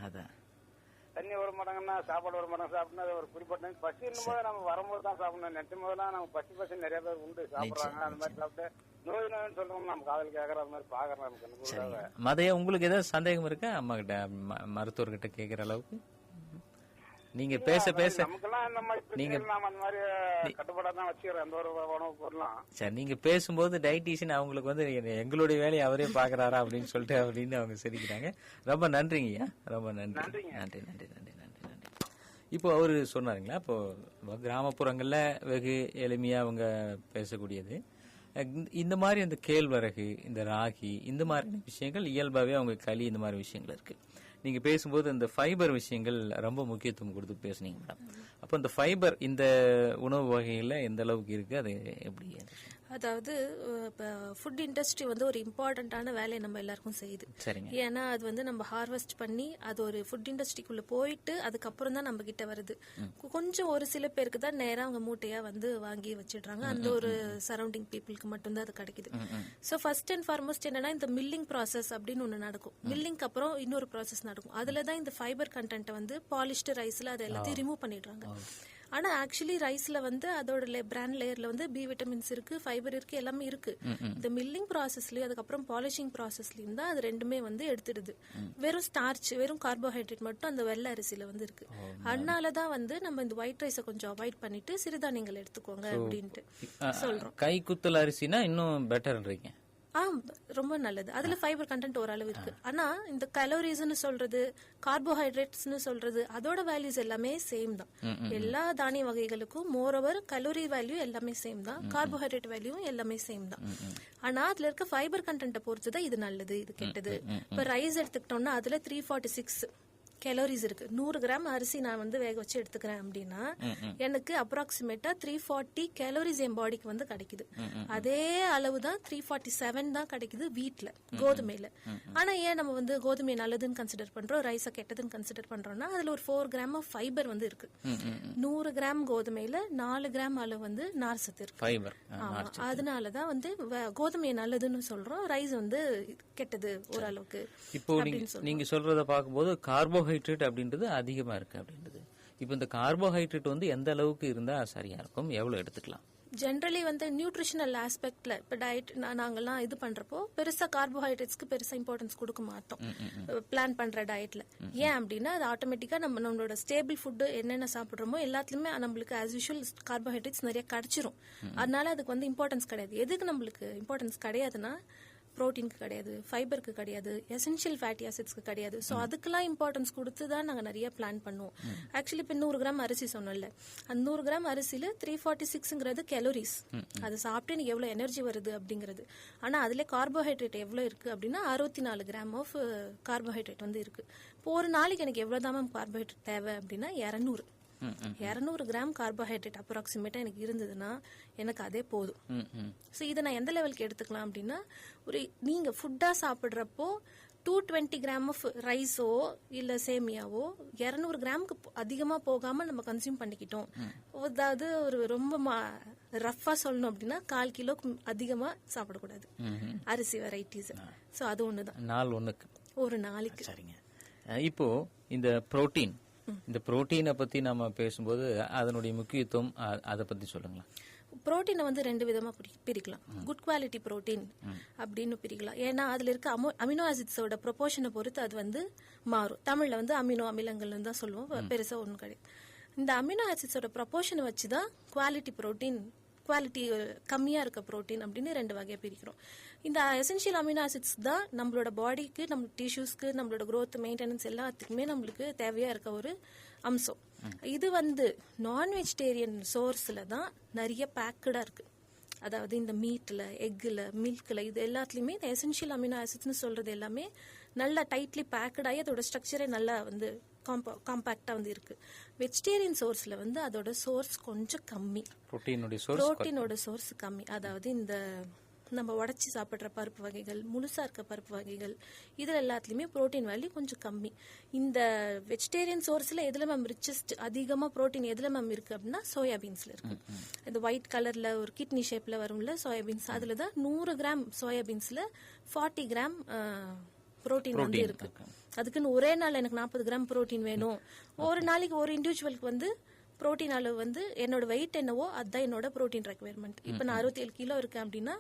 அதான் தண்ணி ஒரு மடங்குன்னா சாப்பாடு ஒரு மடங்கு சாப்பிட்டா அது ஒரு குறிப்பிட்ட பசி போது நம்ம வரும்போது தான் சாப்பிடணும். நினைச்சும் போதெல்லாம் நம்ம பசி நிறைய பேர் உண்டு சாப்பிடுறாங்க. அந்த மாதிரி சாப்பிட்டு நோய் நோய்னு சொல்றோம், நம்ம காதல் கேட்கற மாதிரி பாக்குறோம். நமக்கு மதையா உங்களுக்கு ஏதாவது சந்தேகம் இருக்கா அம்மா கிட்ட மருத்துவர்கிட்ட கேட்கிற அளவுக்கு? நீங்க பேச சரி, நீங்க பேசும்போது டயட்டீஷியன் அவங்களுக்கு வந்து எங்களுடைய வேலையை அவரே பாக்குறாரா அப்படின்னு சொல்லிட்டு அப்படின்னு அவங்க சிரிக்கிறாங்க. ரொம்ப நன்றிங்கய்யா, ரொம்ப நன்றி நன்றி நன்றி நன்றி நன்றி நன்றி. இப்போ அவரு சொன்னாருங்களா, இப்போ கிராமப்புறங்கள்ல வெகு எளிமையா அவங்க பேசக்கூடியது இந்த மாதிரி அந்த கேழ்வரகு, இந்த ராகி, இந்த மாதிரியான விஷயங்கள் இயல்பாவே அவங்க களி, இந்த மாதிரி விஷயங்கள் இருக்கு. நீங்க பேசும்போது இந்த ஃபைபர் விஷயங்கள் ரொம்ப முக்கியத்துவம் கொடுத்து பேசுனீங்க மேடம். அப்போ இந்த ஃபைபர் இந்த உணவு வகைகள்ல எந்த அளவுக்கு இருக்கு, அது எப்படி? அதாவது ஃபுட் இண்டஸ்ட்ரி வந்து ஒரு இம்பார்ட்டன்டான வேலையை நம்ம எல்லாருக்கும் செய்யுது. ஏன்னா அது வந்து நம்ம ஹார்வெஸ்ட் பண்ணி அது ஒரு ஃபுட் இண்டஸ்ட்ரிக்குள்ள போயிட்டு அதுக்கப்புறம் தான் நம்ம கிட்ட வருது. கொஞ்சம் ஒரு சில பேருக்கு தான் நேரா அவங்க மூட்டையா வந்து வாங்கி வச்சிடுறாங்க. அந்த ஒரு சரௌண்டிங் பீப்புளுக்கு மட்டும்தான் அது கிடைக்குது. ஸோ ஃபர்ஸ்ட் அண்ட் ஃபார்மோஸ்ட் என்னன்னா இந்த மில்லிங் ப்ராசஸ் அப்படின்னு ஒன்று நடக்கும். மில்லிங்க்கு அப்புறம் இன்னொரு ப்ராசஸ் நடக்கும். அதுல தான் இந்த ஃபைபர் கண்டென்ட் வந்து பாலிஷ்டு ரைஸ்ல அதை எல்லாத்தையும் ரிமூவ் பண்ணிடுறாங்க. ஆனா ஆக்சுவலி ரைஸ்ல வந்து அதோட பிராண்ட் லேயர்ல வந்து பி விட்டமின்ஸ் இருக்கு, ஃபைபர் இருக்கு, எல்லாமே இருக்கு. இந்த மில்லிங் ப்ராசஸ்லயும் அதுக்கப்புறம் பாலிஷிங் ப்ராசஸ்லயும் தான் அது ரெண்டுமே வந்து எடுத்துடுது. வெறும் ஸ்டார்ச், வெறும் கார்போஹைட்ரேட் மட்டும் அந்த வெள்ளை அரிசியில வந்து இருக்கு. அதனாலதான் வந்து நம்ம இந்த ஒயிட் ரைஸை கொஞ்சம் அவாய்ட் பண்ணிட்டு சிறுதானியங்கள் எடுத்துக்கோங்க அப்படின்ட்டு சொல்றோம். கை குத்தல் அரிசினா இன்னும் பெட்டர்ன்றீங்க. ரொம்ப நல்லது. அதுல ஃபைபர் கண்டென்ட் ஓரளவு இருக்கு. ஆனா இந்த கலோரிஸ்னு சொல்றது, கார்போஹைட்ரேட்ஸ்னு சொல்றது, அதோட வேல்யூஸ் எல்லாமே சேம் தான். எல்லா தானிய வகைகளுக்கும் மோரோவர் கலோரி வேல்யூ எல்லாமே சேம் தான், கார்போஹைட்ரேட் வேல்யூ எல்லாமே சேம் தான். ஆனா அதுல இருக்க ஃபைபர் கண்டென்ட் பொறுத்துதான் இது நல்லது இது கெட்டது. இப்ப ரைஸ் எடுத்துக்கிட்டோம்னா அதுல 346 கேலோரிஸ் இருக்கு. 100 கிராம் அரிசி நான் வந்து வேக வச்சு எடுத்துக்கிறேன் அப்படின்னா எனக்கு அப்ராக்சிமேட்டா 340 கேலோரிஸ் என் பாடிக்கு வந்து கிடைக்குது. அதே அளவு தான் 347 தான் கிடைக்குது வீட்ல கோதுமையில. ஆனா ஏன் நம்ம வந்து கோதுமையை நல்லதுன்னு கன்சிடர் பண்றோம், ரைஸை கெட்டதுன்னு கன்சிடர் பண்றோம்னா அதுல ஒரு 4 கிராம் ஆஃப் ஃபைபர் வந்து இருக்கு. 100 கிராம் கோதுமையில 4 கிராம் அளவு வந்து நார் சத்து இருக்கு. அதனாலதான் வந்து கோதுமையை நல்லதுன்னு சொல்றோம், ரைஸ் வந்து கெட்டது ஓரளவுக்கு. இப்போ நீங்க சொல்றத பார்க்கும்போது கார்போஹைட்ரேட் அப்படின்றது அதிகமா இருக்கு அப்படின்றது. இப்போ இந்த கார்போஹைட்ரேட் வந்து எந்த அளவுக்கு இருந்தா சரியா இருக்கும், எவ்வளவு எடுத்துக்கலாம்? ஜென்ரலி வந்து நியூட்ரிஷனல் ஆஸ்பெக்ட்ல இப்ப டயட் நாங்கெல்லாம் இது பண்றப்போ பெருசா கார்போஹைட்ரேட்ஸ்க்கு பெருசா இம்பார்ட்டன்ஸ் கொடுக்க மாட்டோம் பிளான் பண்ற டயட்ல. ஏன் அப்படின்னா அது ஆட்டோமேட்டிக்கா நம்மளோட ஸ்டேபிள் ஃபுட் என்னென்ன சாப்பிடுறோமோ எல்லாத்துலயுமே நம்மளுக்கு ஆஸ் யூஷுவல் கார்போஹைட்ரேட்ஸ் நிறைய கிடைச்சிரும். அதனால அதுக்கு வந்து இம்பார்ட்டன்ஸ் கிடையாது. எதுக்கு நம்மளுக்கு இம்பார்ட்டன்ஸ் கிடையாதுன்னா புரோட்டீனுக்கு கிடையாது, ஃபைபருக்கு கிடையாது, எசென்ஷியல் ஃபேட்டி ஆசிட்ஸ்க்கு கிடையாது. ஸோ அதுக்கெல்லாம் இம்பார்ட்டன்ஸ் கொடுத்து தான் நாங்கள் நிறைய பிளான் பண்ணுவோம். ஆக்சுவலி இப்போ 100 கிராம் அரிசி சொன்னோம்ல, அந்த 100 கிராம் அரிசியில 346ங்கிறது கேலோரிஸ். அது சாப்பிட்டு எனக்கு எவ்வளவு எனர்ஜி வருது அப்படிங்கிறது. ஆனா அதுல கார்போஹைட்ரேட் எவ்வளவு இருக்கு அப்படின்னா 64 கிராம் ஆஃப் கார்போஹைட்ரேட் வந்து இருக்கு. இப்போ ஒரு நாளைக்கு எனக்கு எவ்வளவு தான் கார்போஹைட்ரேட் தேவை அப்படின்னா 200 கிராம் கார்போஹைட்ரேட் அப்ராக்சிமேட்டா எனக்கு இருந்ததுன்னா எனக்கு அதே போதும். ஸோ இதை நான் எந்த லெவலுக்கு எடுத்துக்கலாம் அப்படின்னா, ஒரு நீங்க ஃபுட்டா சாப்பிட்றப்போ 220 கிராம் ஆஃப் ரைஸோ இல்ல சேமியாவோ 200 கிராமுக்கு அதிகமா போகாம நம்ம கன்சியூம் பண்ணிக்கிட்டோம். அதாவது ஒரு ரொம்ப ரஃபா சொல்லணும் அப்படின்னா 1/4 கிலோக்கு அதிகமா சாப்பிடக்கூடாது அரிசி வெரைட்டிஸ். ஸோ அது ஒண்ணுதான் நாள் ஒண்ணுக்கு ஒரு நாளைக்கு. சரிங்க. இப்போ இந்த புரோட்டீன், இந்த புரோட்டீனை பத்தி நம்ம பேசும்போது அதனுடைய முக்கியத்துவம் அதை பத்தி சொல்லுங்களா? புரோட்டீனை வந்து 2 விதமா பிரிக்கலாம். குட் குவாலிட்டி புரோட்டீன் அப்படின்னு பிரிக்கலாம். ஏன்னா அதுல இருக்க அமினோ ஆசிட்ஸோட ப்ரொபோர்ஷனை பொறுத்து அது வந்து மாறும். தமிழ்ல வந்து அமினோ அமிலங்கள் தான் சொல்லுவோம், பெருசா ஒன்றும் கிடையாது. இந்த அமினோ ஆசிட்ஸோட ப்ரொபோர்ஷனை வச்சுதான் குவாலிட்டி புரோட்டீன், குவாலிட்டி கம்மியா இருக்க புரோட்டீன் அப்படின்னு 2 வகையா பிரிக்கிறோம். இந்த எசென்ஷியல் அமினோ ஆசிட்ஸ் தான் நம்மளோட பாடிக்கு, நம்ம டிஷ்யூஸ்க்கு, நம்மளோட growth மெயின்டெனன்ஸ் எல்லாத்துக்குமே நம்மளுக்கு தேவையா இருக்க ஒரு அம்சம். இது வந்து நான் வெஜிடேரியன் சோர்ஸ்ல தான் நிறைய பேக்கடா இருக்கு. அதாவது இந்த மீட்ல, எக்ல, மில்க்ல, இது எல்லாத்துலயுமே இந்த எசென்ஷியல் அமினோ ஆசிட்ஸ்னு சொல்றது எல்லாமே நல்லா டைட்லி பேக்கடாகி அதோட ஸ்ட்ரக்சரே நல்லா வந்து காம்பாக்டா வந்து இருக்கு. வெஜிடேரியன் சோர்ஸ்ல வந்து அதோட சோர்ஸ் கொஞ்சம் கம்மி, புரோட்டீனோட சோர்ஸ் கம்மி. அதாவது இந்த நம்ம உடச்சி சாப்பிட்ற பருப்பு வகைகள், முழுசா இருக்க பருப்பு வகைகள், இதுல எல்லாத்துலயுமே புரோட்டீன் வேல்யூ கொஞ்சம் கம்மி. இந்த வெஜிடேரியன் சோர்ஸ்ல எதுல மேம் ரிச்சஸ்ட் அதிகமா புரோட்டீன் எதுல மேம் இருக்கு அப்படின்னா சோயாபீன்ஸ்ல இருக்கு. இந்த ஒயிட் கலர்ல ஒரு கிட்னி ஷேப்ல வரும்ல சோயாபீன்ஸ், அதுலதான் 100 கிராம் சோயாபீன்ஸ்ல 40 கிராம் புரோட்டீன் வந்து இருக்கு. அதுக்குன்னு ஒரே நாள் எனக்கு 40 கிராம் புரோட்டீன் வேணும், ஒரு நாளைக்கு ஒரு இண்டிவிஜுவலுக்கு வந்து புரோட்டீன் அளவு வந்து என்னோட வெயிட் என்னவோ அதுதான் என்னோட புரோட்டீன் ரெக்குவயர்மெண்ட். இப்போ நான் 67 கிலோ இருக்கேன் அப்படின்னா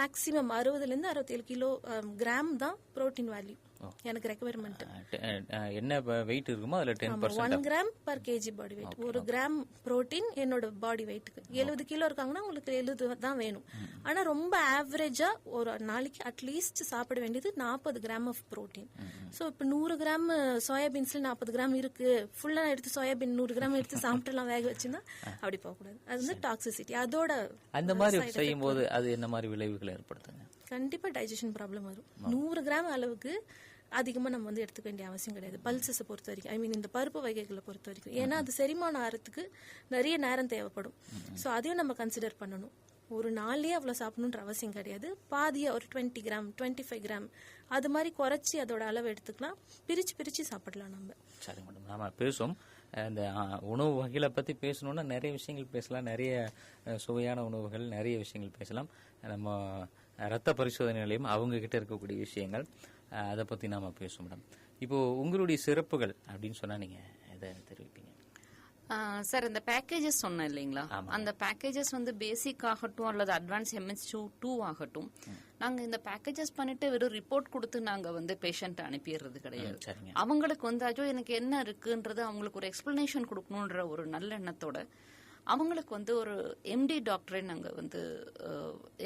மேக்ஸிமம் 60 to 67 கிலோ கிராம் தான் புரோட்டீன் வேல்யூ எனக்கு ரெக்குவயர்மெண்ட். என்ன வெயிட் இருக்குமோ அதுல 10% 1 gram per KG body weight. 1 gram protein என்னோட பாடி வெயிட்டுக்கு. 70 கிலோ இருக்காங்கன்னா உங்களுக்கு 70 தான் வேணும். ஆனா ரொம்ப ஆவரேஜா ஒரு நாளைக்கு அட்லீஸ்ட் சாப்பிட வேண்டியது 40 கிராம் ஆஃப் புரோட்டீன். ஸோ இப்போ 100 கிராம் சோயாபீன்ஸ்ல 40 கிராம் இருக்கு, ஃபுல்லா எடுத்து சோயாபீன் 100 கிராம் எடுத்து சாப்பிட்டுலாம் வேக வச்சுன்னா அப்படி போகக்கூடாது. அது வந்து டாக்ஸிசிட்டி. அதோட அந்த மாதிரி செய்யும் போது அது என்ன மாதிரி விளைவுகளை ஏற்படுத்துங்க? கண்டிப்பா டைஜஷன் ப்ராப்ளம் வரும். 100 கிராம் அளவுக்கு அதிகமா நம்ம வந்து எடுத்துக்க வேண்டிய அவசியம் கிடையாது பல்சஸை பொறுத்த வரைக்கும். ஐ மீன் இந்த பருப்பு வகைகளை பொறுத்த வரைக்கும். ஏன்னா அது செரிமானம் ஆகிறதுக்கு நிறைய நேரம் தேவைப்படும். ஸோ அதையும் நம்ம கன்சிடர் பண்ணணும். ஒரு நாள்லயே அவ்வளவு சாப்பிடணுன்ற அவசியம் கிடையாது. பாதியா ஒரு 20 கிராம் 25 கிராம் அது மாதிரி குறைச்சி அதோட அளவு எடுத்துக்கலாம். பிரிச்சு சாப்பிடலாம் நம்ம. சரி மேடம், நாம பேசுவோம். இந்த உணவு வகைகளை பத்தி பேசணும்னா நிறைய விஷயங்கள் பேசலாம். நிறைய சுவையான உணவுகள், நிறைய விஷயங்கள் பேசலாம். நம்ம ரத்த பரிசோதனை நிலையம் அவங்க கிட்ட இருக்கக்கூடிய விஷயங்கள், அதை பத்தி நாம பேசுவோம் மேடம். இப்போ உங்களுடைய சிறப்புகள் அப்படின்னு சொன்னா நீங்க எதை தெரிவிப்பீங்க? சார், இந்த பேக்கேஜஸ் சொன்னேன் இல்லைங்களா, அந்த பேக்கேஜஸ் வந்து பேசிக் ஆகட்டும் அல்லது அட்வான்ஸ் MH2 ஆகட்டும், நாங்க இந்த பேக்கேஜஸ் பண்ணிட்டு வெறும் ரிப்போர்ட் கொடுத்து நாங்க வந்து பேஷண்ட் அனுப்பிடுறது கிடையாது. அவங்களுக்கு வந்து ஐயோ எனக்கு என்ன இருக்குன்றது அவங்களுக்கு ஒரு எக்ஸ்பிளனேஷன் கொடுக்கணுன்ற ஒரு நல்ல எண்ணத்தோட அவங்களுக்கு வந்து ஒரு MD டாக்டரே நாங்க வந்து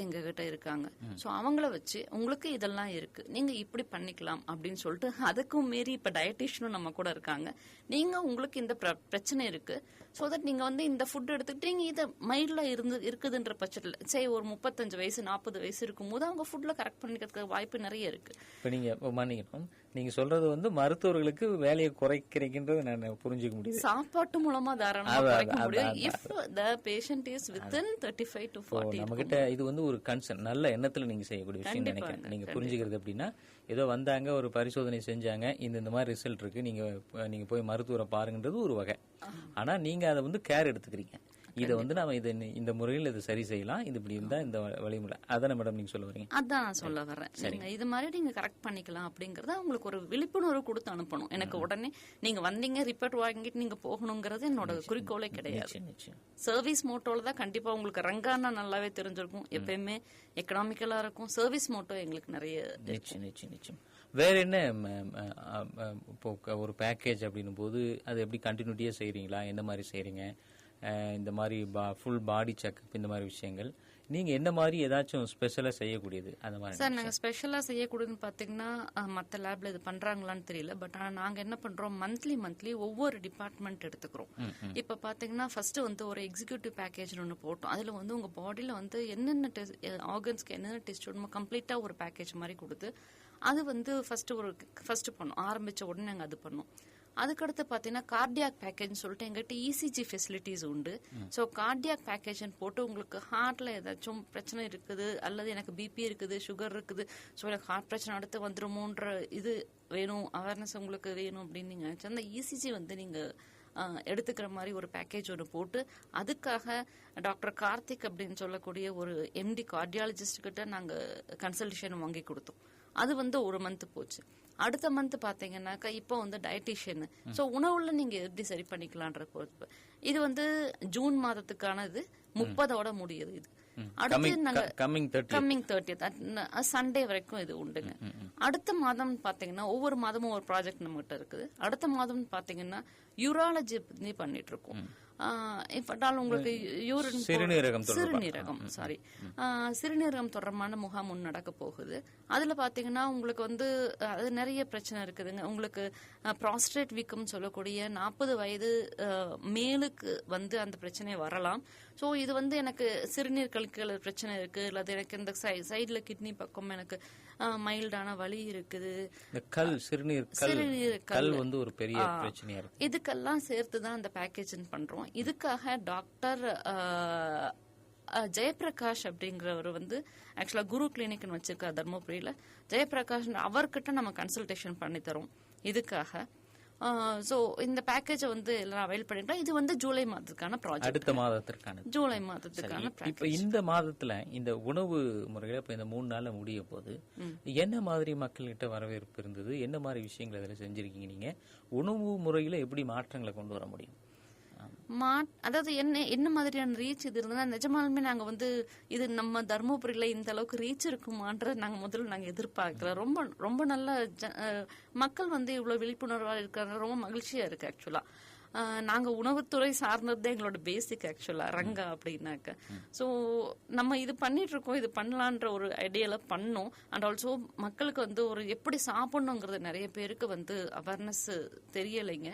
எங்க கிட்ட இருக்காங்க. ஸோ அவங்கள வச்சு உங்களுக்கு இதெல்லாம் இருக்கு, நீங்க இப்படி பண்ணிக்கலாம் அப்படின்னு சொல்லிட்டு, அதுக்கும் மீறி இப்ப டயட்டிஷியனும் நம்ம கூட இருக்காங்க. நீங்க உங்களுக்கு இந்த பிரச்சனை இருக்கு, ஸோ தட் நீங்க வந்து இந்த ஃபுட் எடுத்துக்கிட்டு நீங்க இதை மைல்ட்ல இருக்குதுன்ற பட்சத்தில் சரி ஒரு 35 வயசு 40 வயசு இருக்கும்போது அவங்க ஃபுட்ல கரெக்ட் பண்ணிக்கிறதுக்கு வாய்ப்பு நிறைய இருக்கு. இப்ப நீங்க சொல்றது வந்து மருத்துவர்களுக்கு வேலையை குறைக்கிறீங்கன்றது நான் புரிஞ்சுக்க முடியும். சாப்பாட்டு மூலமா தாராளமா குறைக்க முடியும். If the patient is within 35 to 40. நம்ம கிட்ட இது வந்து ஒரு கன்சர்ன், நல்ல எண்ணத்துல நீங்க செய்யக்கூடிய விஷயம் நினைக்கிறேன். நீங்க புரிஞ்சுக்கிறது அப்படின்னா, ஏதோ வந்தாங்க ஒரு பரிசோதனை செஞ்சாங்க, இந்த மாதிரி ரிசல்ட் இருக்கு, நீங்க போய் மருத்துவரை பாருங்கன்றது ஒரு வகை. ஆனா நீங்க அதை வந்து கேர் எடுத்துக்கிறீங்க. இதை வந்து நாம இந்த முறையில் இது சரி செய்யலாம், இது இப்படி இருந்தா இந்த வழிமுறை. அதான மேடம் நீங்க சொல்ல வரீங்க? அதான் நான் சொல்ல வரேன். நீங்க இது மாதிரி நீங்க கரெக்ட் பண்ணிக்கலாம் அப்படிங்கறத உங்களுக்கு ஒரு விழிப்புணர்வு கொடுத்து அனுப்பணும். எனக்கு உடனே நீங்க வந்தீங்க ரிப்போர்ட் வாங்கிட்டு நீங்க போகணுங்கிறது என்னோட குறிக்கோளே கிடையாது. சர்வீஸ் மோட்டோல தான் கண்டிப்பா உங்களுக்கு ரங்கானா நல்லாவே தெரிஞ்சிருக்கும். எப்பயுமே எக்கனாமிக்கலா இருக்கும். சர்வீஸ் மோட்டோ எங்களுக்கு நிறைய நிச்சயம். வேற என்ன இப்போ ஒரு பேக்கேஜ் அப்படின்னும் போது அது எப்படி கண்டினியூட்டியா செய்றீங்களா? எந்த மாதிரி செய்றீங்க? இந்த மாதிரி ஃபுல் பாடி செக்அப், இந்த மாதிரி விஷயங்கள் நீங்க என்ன மாதிரி ஏதாச்சும் ஸ்பெஷலா செய்யக்கூடியது அந்த மாதிரி? சார், நாங்க ஸ்பெஷலா செய்யக்கூடியதுன்னு பாத்தீங்கன்னா மத்த லேப்ல இது பண்றாங்களான்னு தெரியல, பட் ஆனா நாங்க என்ன பண்றோம், மந்த்லி ஒவ்வொரு டிபார்ட்மெண்ட் எடுத்துக்கிறோம். இப்ப பாத்தீங்கன்னா ஃபர்ஸ்ட் வந்து ஒரு எக்ஸிக்யூட்டிவ் பேக்கேஜ் ஒன்று போட்டோம். அதுல வந்து உங்க பாடியில வந்து என்னென்ன ஆர்கன்ஸ்க்கு என்னென்ன டெஸ்ட் வேணுமோ கம்ப்ளீட்டா ஒரு பேக்கேஜ் மாதிரி கொடுத்து அது வந்து ஃபர்ஸ்ட் பண்ணோம். ஆரம்பிச்ச உடனே நாங்க அது பண்ணோம். அதுக்கடுத்து பாத்தீங்கன்னா கார்டியாக் பேக்கேஜ் சொல்லிட்டு எங்கிட்ட ECG ஃபெசிலிட்டிஸ் உண்டு. ஸோ கார்டியாக் பேக்கேஜ் போட்டு உங்களுக்கு ஹார்ட்ல ஏதாச்சும் பிரச்சனை இருக்குது அல்லது எனக்கு பிபி இருக்குது, சுகர் இருக்குது, ஸோ எனக்கு ஹார்ட் பிரச்சனை அடுத்து வந்துருமோன்ற இது வேணும், அவேர்னஸ் உங்களுக்கு வேணும் அப்படின்னு நீங்க நினைச்சா அந்த ECG வந்து நீங்க எடுத்துக்கிற மாதிரி ஒரு பேக்கேஜ் ஒன்று போட்டு அதுக்காக டாக்டர் கார்த்திக் அப்படின்னு சொல்லக்கூடிய ஒரு MD கார்டியாலஜிஸ்ட் கிட்ட நாங்க கன்சல்டேஷன் வாங்கி கொடுத்தோம். அது வந்து ஒரு மந்த் போச்சு. அடுத்த மந்த் பாத்தீங்கன்னாக்கா இப்போ வந்து டயட்டிஷியன். ஸோ உணவுல நீங்க எப்படி சரி பண்ணிக்கலான்ற பொறுப்பு. இது வந்து ஜூன் மாதத்துக்கானது 30 முடியுது. இது அடுத்து நாங்க கம்மிங் 30 சண்டே வரைக்கும் இது உண்டுங்க. அடுத்த மாதம் பாத்தீங்கன்னா ஒவ்வொரு மாதமும் ஒரு ப்ராஜெக்ட் நம்ம கிட்ட இருக்குது. அடுத்த மாதம் பாத்தீங்கன்னா யூராலஜி பண்ணிட்டு இருக்கோம். உங்களுக்கு சிறுநீரகம் தொடர்பான முகாம் ஒன்று நடக்க போகுது. அதுல பாத்தீங்கன்னா உங்களுக்கு வந்து அது நிறைய பிரச்சனை இருக்குதுங்க. உங்களுக்கு ப்ராஸ்டேட் வீக்கம் சொல்லக்கூடிய 40 வயது மேலுக்கு வந்து அந்த பிரச்சனை வரலாம். ஸோ இது வந்து எனக்கு சிறுநீர் கழிக்கிற பிரச்சனை இருக்கு, இல்லாத எனக்கு இந்த சைட்ல கிட்னி பக்கம் எனக்கு மைல்டான வலி இருக்குது, சிறுநீர் கல் வந்து ஒரு பெரிய பிரச்சனையா இருக்கு. இதுக்கெல்லாம் சேர்த்துதான் அந்த பேக்கேஜ் பண்றோம். இதுக்காக டாக்டர் ஜெயபிரகாஷ் அப்படிங்கிறவர் வந்து ஆக்சுவலா குரு கிளினிக்னு வச்சிருக்காரு தர்மபுரியில. ஜெயபிரகாஷ் அவர்கிட்ட நம்ம கன்சல்டேஷன் பண்ணி தரோம் இதுக்காக. சோ இந்த பேக்கேஜை வந்து எல்லாம் அவைல் பண்ணிட்டோம். இது வந்து ஜூலை மாதத்துக்கான ப்ராஜெக்ட், அடுத்த மாதத்திற்கான ஜூலை மாதத்துக்கான. இப்ப இந்த மாதத்துல இந்த உணவு முறைகளை இப்ப இந்த 3 நாள்ல முடிய போது என்ன மாதிரி மக்கள்கிட்ட வரவேற்பு இருந்தது, என்ன மாதிரி விஷயங்கள் அதுல செஞ்சிருக்கீங்க, நீங்க உணவு முறையில எப்படி மாற்றங்களை கொண்டு வர முடியும்? அதாவது என்ன மாதிரியான ரீச் இது இருந்தா நிஜமாலுமே நாங்க வந்து இது நம்ம தர்மபுரியில இந்த அளவுக்கு ரீச் இருக்குமான்ற நாங்க எதிர்பார்க்கல. ரொம்ப ரொம்ப நல்ல மக்கள் வந்து இவ்வளவு விழிப்புணர்வா இருக்காங்க, ரொம்ப மகிழ்ச்சியா இருக்கு. ஆக்சுவலா நாங்க உணவுத்துறை சார்ந்தது எங்களோட பேசிக் ஆக்சுவலா ரங்கா அப்படின்னாக்க. ஸோ நம்ம இது பண்ணிட்டு இருக்கோம், இது பண்ணலான்ற ஒரு ஐடியால பண்ணோம். அண்ட் ஆல்சோ மக்களுக்கு வந்து ஒரு எப்படி சாப்பிடணுங்கிறது நிறைய பேருக்கு வந்து அவேர்னஸ் தெரியலைங்க.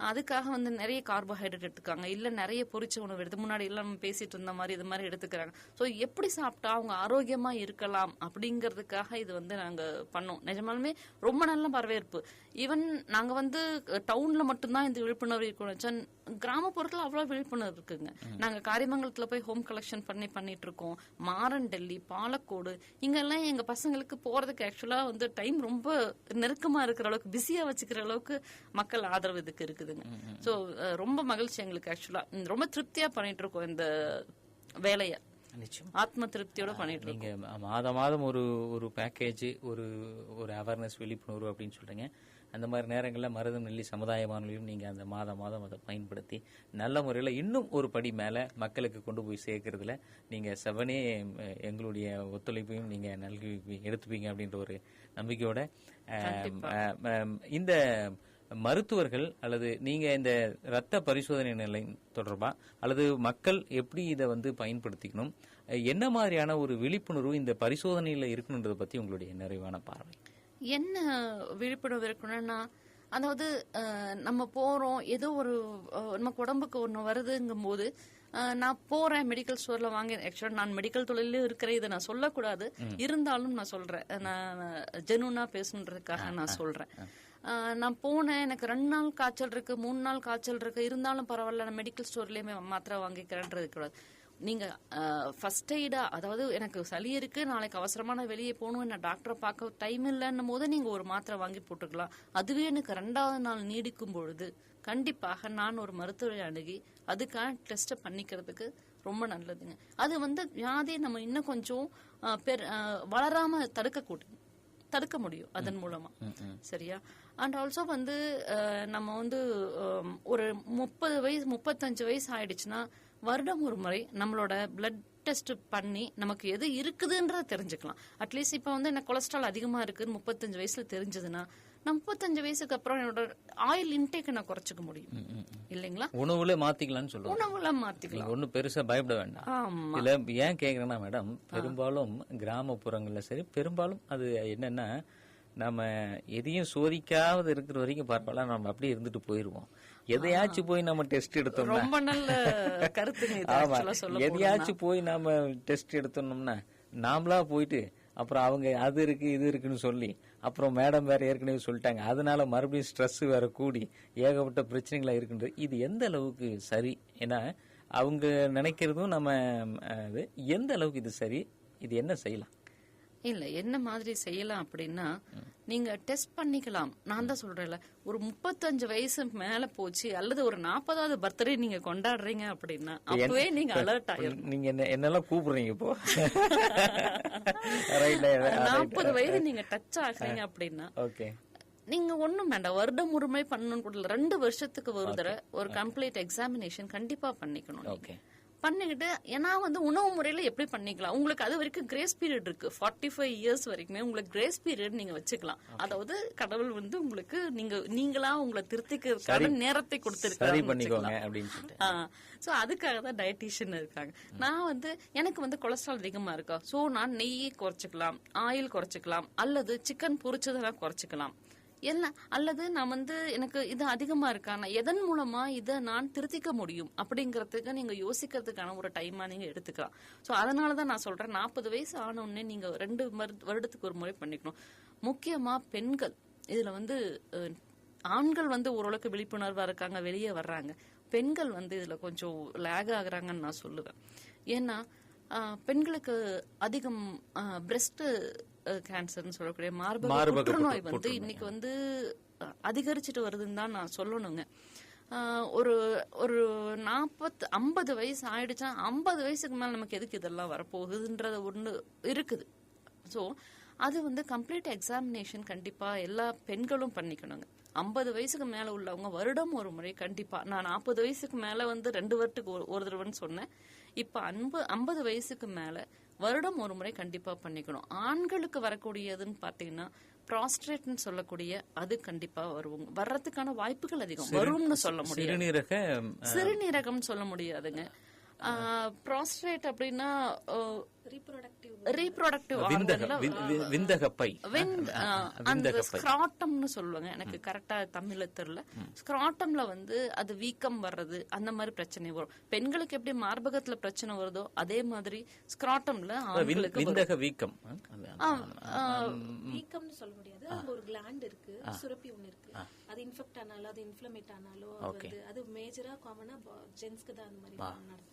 அதுக்காக வந்து நிறைய கார்போஹைட்ரேட் எடுத்துக்காங்க, இல்ல நிறைய பொரிச்ச உணவு எடுத்து முன்னாடி எல்லாம் நம்ம பேசிட்டு இருந்த மாதிரி இது மாதிரி எடுத்துக்கிறாங்க. ஸோ எப்படி சாப்பிட்டா அவங்க ஆரோக்கியமா இருக்கலாம் அப்படிங்கறதுக்காக இது வந்து நாங்க பண்ணோம். நிஜமாலுமே ரொம்ப நல்ல வரவேற்பு. ஈவன் நாங்க வந்து டவுன்ல மட்டும்தான் இந்த விழிப்புணர்வு இருக்கணும், கிராமப்புறத்துல அவ்வளவு விழிப்புணர்வு இருக்குங்க. நாங்க காரியமங்கலத்துல போய் ஹோம் கலெக்ஷன் பண்ணிட்டு இருக்கோம். மாரன், டெல்லி, பாலக்கோடு இங்கெல்லாம் எங்க பசங்களுக்கு போறதுக்கு ஆக்சுவலா வந்து டைம் ரொம்ப நெருக்கமா இருக்கிற அளவுக்கு, பிஸியா வச்சுக்கிற அளவுக்கு மக்கள் ஆதரவு இதுக்கு இருக்குதுங்க. சோ ரொம்ப மகிழ்ச்சி எங்களுக்கு. ஆக்சுவலா ரொம்ப திருப்தியா பண்ணிட்டு இருக்கோம் இந்த வேலைய, ஆத்ம திருப்தியோட பண்ணிட்டு இருக்கோம். நீங்க மாதம் ஒரு பேக்கேஜ், ஒரு அவேர்னஸ், விழிப்புணர்வு அப்படின்னு சொல்றீங்க. அந்த மாதிரி நேரங்களில் மருதம் நெல்லி சமுதாய வானொலியும் நீங்கள் அந்த மாதம் அதை பயன்படுத்தி நல்ல முறையில் இன்னும் ஒரு படி மேலே மக்களுக்கு கொண்டு போய் சேர்க்கறதுல நீங்கள் செவனே எங்களுடைய ஒத்துழைப்பையும் நீங்கள் நல்கி எடுத்துப்பீங்க அப்படின்ற ஒரு நம்பிக்கையோட இந்த மருத்துவர்கள் அல்லது நீங்க இந்த ரத்த பரிசோதனை நிலை தொடர்பா அல்லது மக்கள் எப்படி இதை வந்து பயன்படுத்திக்கணும், என்ன மாதிரியான ஒரு விழிப்புணர்வு இந்த பரிசோதனையில இருக்கணுன்றதை பத்தி உங்களுடைய நிறைவான பார்வை என்ன? விழிப்புணர்வு இருக்கணும்னா, அதாவது நம்ம போறோம், ஏதோ ஒரு நமக்கு உடம்புக்கு ஒண்ணு வருதுங்கும் போது நான் போறேன் மெடிக்கல் ஸ்டோர்ல வாங்க. ஆக்சுவலா நான் மெடிக்கல் தொழிலும் இருக்கிறேன், இதை நான் சொல்லக்கூடாது, இருந்தாலும் நான் சொல்றேன், நான் ஜெனூனா பேசணுன்றதுக்காக நான் சொல்றேன். நான் போனேன், எனக்கு 2 நாள் காய்ச்சல் இருக்கு, 3 நாள் காய்ச்சல் இருக்கு, இருந்தாலும் பரவாயில்ல நான் மெடிக்கல் ஸ்டோர்லயுமே மாத்திரை வாங்கிக்கிறேன்றது கூடாது. நீங்க ஃபர்ஸ்ட் எய்டா, அதாவது எனக்கு சளி இருக்கு, நாளைக்கு அவசரமான வெளியே போகணும், என்ன டாக்டரை பார்க்க டைம் இல்லைன்னும் போது நீங்க ஒரு மாத்திரை வாங்கி போட்டுக்கலாம். அதுவே எனக்கு 2வது நாள் நீடிக்கும் பொழுது கண்டிப்பாக நான் ஒரு மருத்துவரை அணுகி அதுக்கான டெஸ்ட் பண்ணிக்கிறதுக்கு ரொம்ப நல்லதுங்க. அது வந்து வியாதியை நம்ம இன்னும் கொஞ்சம் வளராம தடுக்க முடியும் அதன் மூலமா. சரியா? அண்ட் ஆல்சோ வந்து நம்ம வந்து ஒரு 30 வயசு 35 வயசு ஆயிடுச்சுன்னா வருடம் ஒரு முறை நம்மளோட பிளட் டெஸ்ட் பண்ணி நமக்கு எது இருக்குதுன்றத தெரிஞ்சுக்கலாம். அட்லீஸ்ட் இப்ப வந்து எனக்கு கொலஸ்ட்ரால் அதிகமா இருக்குன்னு 35 வயசுல தெரிஞ்சதுன்னா நான் 35 வயசுக்கு அப்புறம் என்னோட ஆயில் இன்டேக் நான் குறைச்சிக்க முடியும் இல்லைங்களா? உணவுல மாத்திக்கலாம்னு சொல்லுவோம். உணவுல மாத்திக்கலாம், ஒன்னும் பெருசா பயப்பட வேண்டாம். இல்ல ஏன் கேக்குறேன்னா மேடம், பெரும்பாலும் கிராமப்புறங்கள்ல சரி, பெரும்பாலும் அது என்னன்னா நம்ம எதையும் சோதிக்காவது இருக்கிற வரைக்கும் பரவாயில்ல, நம்ம அப்படியே இருந்துட்டு போயிருவோம். எதையாச்சும் போய் நம்ம டெஸ்ட் எடுத்தோம்னா, ரொம்ப நல்ல கருத்து, எதையாச்சும் போய் நாம டெஸ்ட் எடுத்தோம்னா நாமளா போயிட்டு அப்புறம் அவங்க அது இருக்கு இது இருக்குன்னு சொல்லி அப்புறம் மேடம் வேற ஏற்கனவே சொல்லிட்டாங்க, அதனால மறுபடியும் ஸ்ட்ரெஸ் வேற கூடி ஏகப்பட்ட பிரச்சனைகளா இருக்குன்றது. இது எந்த அளவுக்கு சரி? ஏன்னா அவங்க நினைக்கிறதும் நம்ம எந்த அளவுக்கு இது சரி, இது என்ன செய்யலாம்? இல்ல என்ன மாதிரி செய்யலாம் அப்படின்னா, நீங்க டெஸ்ட் பண்ணிக்கலாம். நான் தான் சொல்றேன்ல, ஒரு 35 வயசு மேல போச்சு அல்லது ஒரு 40வது பர்த்டே நீங்க கொண்டாடுறீங்க அப்படின்னா அப்பவே நீங்க அலர்ட் ஆயிரும். நீங்க என்னெல்லாம் கூப்பிடுறீங்க இப்போ? 40 வயது நீங்க டச் ஆகுறீங்க அப்படின்னா நீங்க ஒண்ணும் வேண்டாம், வருடம் ஒரு முறை பண்ணணும்னு கூட 2 வருஷத்துக்கு ஒரு தடவை ஒரு கம்ப்ளீட் எக்ஸாமினேஷன் கண்டிப்பா பண்ணிக்கணும். பண்ணிக்கிட்டு, ஏன்னா வந்து உணவு முறையில எப்படி பண்ணிக்கலாம், உங்களுக்கு அது வரைக்கும் கிரேஸ் பீரியட் இருக்கு. 45 இயர்ஸ் வரைக்குமே உங்களுக்கு கிரேஸ் பீரியட் நீங்க வச்சுக்கலாம். அதாவது கடவுள் வந்து உங்களுக்கு நீங்களா உங்களை திருத்திக்கிறதுக்கான நேரத்தை கொடுத்திருக்காங்க. சோ அதுக்காக தான் டயட்டீஷியன் இருக்காங்க. நான் வந்து எனக்கு வந்து கொலஸ்ட்ரால் அதிகமா இருக்கா, சோ நான் நெய்யை குறைச்சிக்கலாம், ஆயில் குறைச்சிக்கலாம், அல்லது சிக்கன் பொரிச்சதெல்லாம் குறைச்சிக்கலாம். அல்லது நான் வந்து எனக்கு இது அதிகமா இருக்கா, நான் எதன் மூலமா இதை நான் திருத்திக்க முடியும் அப்படிங்கறதுக்கு நீங்க யோசிக்கிறதுக்கான ஒரு டைமா நீங்க எடுத்துக்கலாம். சோ அதனாலதான் நான் சொல்றேன், 40 வயசு ஆன உடனே நீங்க 2 வருடத்துக்கு ஒரு முறை பண்ணிக்கணும். முக்கியமா பெண்கள் இதுல வந்து, ஆண்கள் வந்து ஓரளவுக்கு விழிப்புணர்வா இருக்காங்க, வெளியே வர்றாங்க. பெண்கள் வந்து இதுல கொஞ்சம் லேக் ஆகுறாங்கன்னு நான் சொல்லுவேன். ஏன்னா பெண்களுக்கு அதிகம் பிரெஸ்ட் கேன்சர்னு சொல்லக்கூடிய மார்பக புற்றுநோய் வந்து இன்னைக்கு வந்து அதிகரிச்சுட்டு வருதுன்னு தான் நான் சொல்லணுங்க. ஒரு 50 வயசு ஆயிடுச்சா 50 வயசுக்கு மேல நமக்கு எதுக்கு இதெல்லாம் வரப்போகுதுன்றது ஒண்ணு இருக்குது. ஸோ அது வந்து கம்ப்ளீட் எக்ஸாமினேஷன் கண்டிப்பா எல்லா பெண்களும் பண்ணிக்கணுங்க. 50 வயசுக்கு மேல உள்ளவங்க வருடம் ஒரு முறை கண்டிப்பா, நான் 40 வயசுக்கு மேல வந்து 2 வருடத்துக்கு ஒரு தடவைன்னு சொன்னேன். இப்ப 50 வயசுக்கு மேல வருடம் ஒரு முறை கண்டிப்பா பண்ணிக்கணும். ஆண்களுக்கு வரக்கூடியதுன்னு பாத்தீங்கன்னா ப்ராஸ்ட்ரேட்னு சொல்லக்கூடிய அது கண்டிப்பா வர்றதுக்கான வாய்ப்புகள் அதிகம். வரும்னு சொல்ல முடியாது, சிறுநீரகம் சொல்ல முடியாதுங்க. ப்ராஸ்ட்ரேட் அப்படின்னா ரீப்ரொடக்டிவ் விந்தகப்பை, அந்த ஸ்க்ராட்டம்னு சொல்லுவாங்க, எனக்கு கரெக்டா தமிழ்ல தெரியல. ஸ்க்ராட்டம்ல வந்து அது வீக்கம் வர்றது அந்த மாதிரி பிரச்சனை வரும். பெண்களுக்கு எப்படி மார்பகத்துல பிரச்சனை வருதோ அதே மாதிரி ஸ்க்ராட்டம்ல ஆண்களுக்கு விந்தக வீக்கம். வீக்கம்னு சொல்ல முடியாது, அங்க ஒரு கிளாண்ட் இருக்கு, சுரப்பி ஒன்னு இருக்கு. அது இன்ஃபெக்ட் ஆனாலோ அது இன்ஃப்ளமேட் ஆனாலோ அது மேஜரா காமனா ஜென்ஸ்க்கு தான் அந்த மாதிரி நடக்கும்.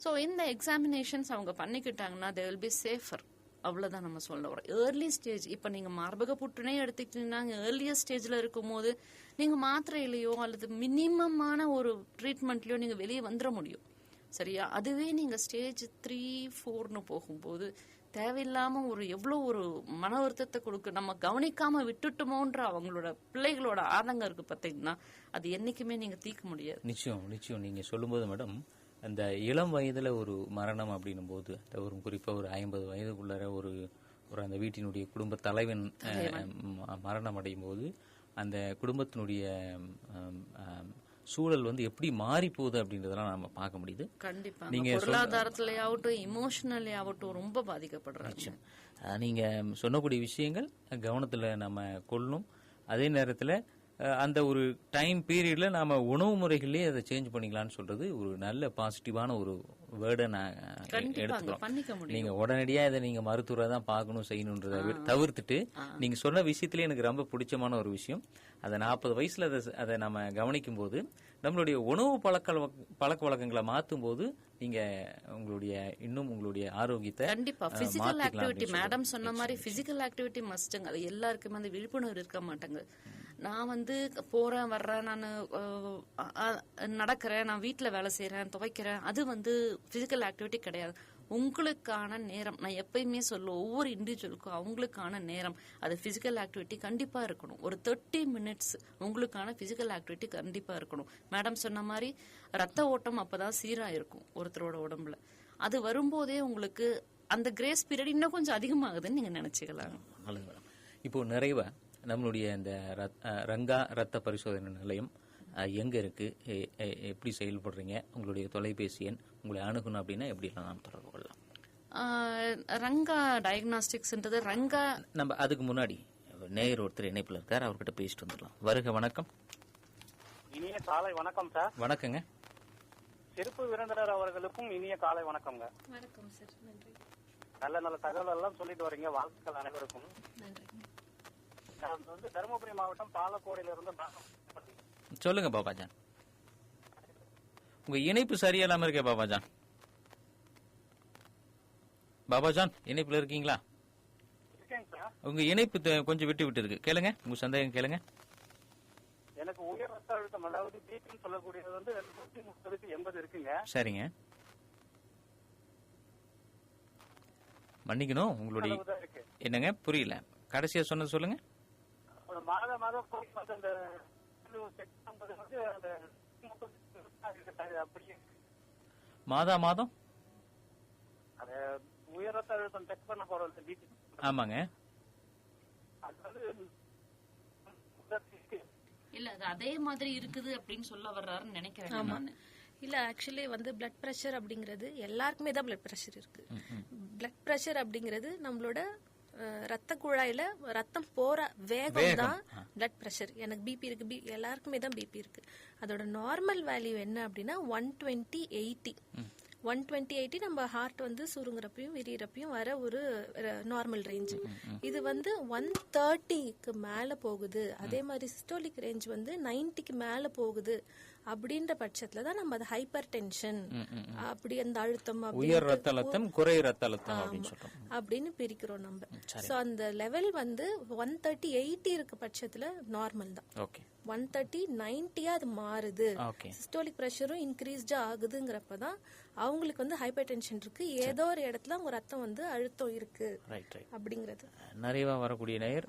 சோ இந்த எக்ஸாமினேஷன்ஸ் அவங்க பண்ணிக்கிட்டாங்கன்னா they will be safer. அவ்வளவுதான் நம்ம சொல்ல வரோம். ஏர்லி ஸ்டேஜ், இப்ப நீங்க மார்பக புற்றுநோய் எடுத்துக்கிட்டீங்கன்னா ஏர்லியர் ஸ்டேஜ்ல இருக்கும் போது நீங்க மாத்திரையிலயோ அல்லது மினிமமான ஒரு ட்ரீட்மெண்ட்லயோ நீங்க வெளியே வந்துட முடியும், சரியா? அதுவே நீங்க ஸ்டேஜ் 3-4ன்னு போகும்போது தேவையில்லாம எவ்வளவு ஒரு மன வருத்தத்தை கொடுக்க, நம்ம கவனிக்காம விட்டுட்டோமோன்ற அவங்களோட பிள்ளைகளோட ஆதங்கம் இருக்கு பாத்தீங்கன்னா, அது என்னைக்குமே நீங்க தீர்க்க முடியாது. நிச்சயம் நீங்க சொல்லும்போது மேடம், அந்த இளம் வயதுல ஒரு மரணம் அப்படின்னும் போது, ஒரு குறிப்பா ஒரு 50 வயதுக்குள்ளார ஒரு அந்த வீட்டினுடைய குடும்ப தலைவன் மரணம் அடையும் போது அந்த குடும்பத்தினுடைய சூழல் வந்து எப்படி மாறி போகுது அப்படின்றதெல்லாம் நம்ம பார்க்க முடியுது. கண்டிப்பா நீங்க பொருளாதாரத்திலேயாவட்டும் இமோஷனலி ஆகட்டும் ரொம்ப பாதிக்கப்படுறாங்க. நீங்க சொன்னக்கூடிய விஷயங்கள் கவனத்துல நம்ம கொள்ளணும். அதே நேரத்துல அந்த ஒரு டைம் பீரியட்ல நாம உணவு முறைகள்லயே அதை சேஞ்ச் பண்ணிக்கலாம்னு சொல்றது ஒரு நல்ல பாசிட்டிவான ஒரு வேர்டை நான் எடுத்துக்கிறோம். நீங்க உடனடியா இதை நீங்க மருத்துவரை தான் பார்க்கணும் செய்யணுன்றதை தவிர்த்துட்டு நீங்க சொன்ன விஷயத்திலே எனக்கு ரொம்ப பிடிச்சமான ஒரு விஷயம், அதை 40 வயசுல அதை நம்ம கவனிக்கும் போது நம்மளுடைய உணவு பழக்க வழக்கங்களை மாற்றும் போது நீங்க உங்களுடைய ஆரோக்கியத்தை கண்டிப்பா பிசிக்கல் ஆக்டிவிட்டி, மேடம் சொன்ன மாதிரி பிசிக்கல் ஆக்டிவிட்டி மஸ்ட்ங்க. அது எல்லாருக்குமே அந்த விழிப்புணர்வு இருக்க மாட்டாங்க. நான் வந்து போறேன் வர்றேன், நான் நடக்கிறேன், நான் வீட்டுல வேலை செய்யறேன், துவைக்கிறேன், அது வந்து பிசிக்கல் ஆக்டிவிட்டி கிடையாது. உங்களுக்கான நேரம், நான் எப்பயுமே சொல்லுவேன், ஒவ்வொரு இண்டிவிஜுவலுக்கும் அவங்களுக்கான நேரம், அது பிசிக்கல் ஆக்டிவிட்டி கண்டிப்பா இருக்கணும். ஒரு 30 மினிட்ஸ் உங்களுக்கான பிசிக்கல் ஆக்டிவிட்டி கண்டிப்பா இருக்கணும். மேடம் சொன்ன மாதிரி ரத்த ஓட்டம் அப்பதான் சீரா இருக்கும் ஒருத்தரோட உடம்புல. அது வரும்போதே உங்களுக்கு அந்த கிரேஸ் பீரியட் இன்னும் கொஞ்சம் அதிகமாகுதுன்னு நீங்க நினைச்சுக்கலாம். இப்போ நிறைவா நம்மளுடைய இந்த ரங்கா ரத்த பரிசோதனை நிலையம் எங்க இருக்கு, எப்படி செயல்படுறீங்க, உங்களுடைய தொலைபேசி எண், உங்களை அணுகணும் அப்படின்னா எப்படி நாம் தொடர்பு கொள்ளலாம்? ரங்கா டயக்னாஸ்டிக்ஸ்ன்றது ரங்கா. நம்ம அதுக்கு முன்னாடி நேயர் ஒருத்தர் இணைப்புல இருக்கார், அவர்கிட்ட பேசிட்டு வந்துடலாம். வருக, வணக்கம். இனிய காலை வணக்கம் சார். வணக்கங்க. சிறப்பு விருந்தினர் அவர்களுக்கும் இனிய காலை வணக்கம்ங்க. வணக்கம் சார், நன்றி. நல்ல தகவல் எல்லாம் சொல்லிட்டு வரீங்க, வாழ்த்துக்கள் அனைவருக்கும். நான் வந்து தருமபுரி மாவட்டம் பாலக்கோடையில இருந்து. சொல்லுங்க பாபாஜான், உங்க இணைப்பு சரியா இல்லாம இருக்கே பாபாஜான். பாபாஜான் இணைப்புல இருக்கீங்களா? உங்க இணைப்பு கொஞ்சம் விட்டு இருக்கு. கேளுங்க, உங்க சந்தேகம் கேளுங்க. எனக்கு உயர் ரத்த அழுத்தம், அதாவது பிபின்னு சொல்லக்கூடியது வந்து 130/80 இருக்குங்க. சரிங்க, மன்னிக்கணும், உங்களுடைய என்னங்க புரியல, கடைசியா சொன்னது சொல்லுங்க. மாதம் மாதம் உயர் ரத்த அழுத்தம் செக் பண்ண போறது. ஆமாங்க. இல்ல அது அதே மாதிரி இருக்குது அப்படின்னு சொல்ல வர்றாருன்னு நினைக்கிறேன். இல்ல ஆக்சுவலி வந்து பிளட் பிரஷர் அப்படிங்கிறது எல்லாருக்குமே தான் பிளட் பிரஷர் இருக்கு. பிளட் பிரஷர் அப்படிங்கிறது நம்மளோட ரத்த குழாயில ரத்தம் போற வேகம் தான் பிளட் பிரஷர். எனக்கு பிபி இருக்கு, எல்லாருக்குமே தான் பிபி இருக்கு. அதோட நார்மல் வேல்யூ என்ன அப்படின்னா 120/80. 120/80 நம்ம ஹார்ட் வந்து சுருங்குறப்பையும் விரியறப்பையும் வர ஒரு நார்மல் ரேஞ்ச். இது வந்து 130க்கு மேல போகுது. அதே மாதிரி சிஸ்டோலிக் ரேஞ்ச் வந்து 90க்கு மேல போகுது அப்படின்ற பட்சத்துல தான் நம்ம அது ஹைப்பர் டென்ஷன் அப்படி அந்த அழுத்தம் உயர் ரத்த அழுத்தம் குறை ரத்த அழுத்தம் அப்படின்னு பிரிக்கிறோம் நம்ம. சோ அந்த லெவல் வந்து 130/80 இருக்க பட்சத்துல நார்மல் தான். 130/90 அது மாறுது, சிஸ்டோலிக் பிரஷரும் இன்க்ரீஸ்டா ஆகுதுங்கிறப்பதான் அவங்களுக்கு வந்து ஹைப்பர் டென்ஷன் இருக்கு, ஏதோ ஒரு இடத்துல அவங்க ரத்தம் வந்து அழுத்தம் இருக்கு அப்படிங்கிறது. நிறைவா வரக்கூடிய நேயர்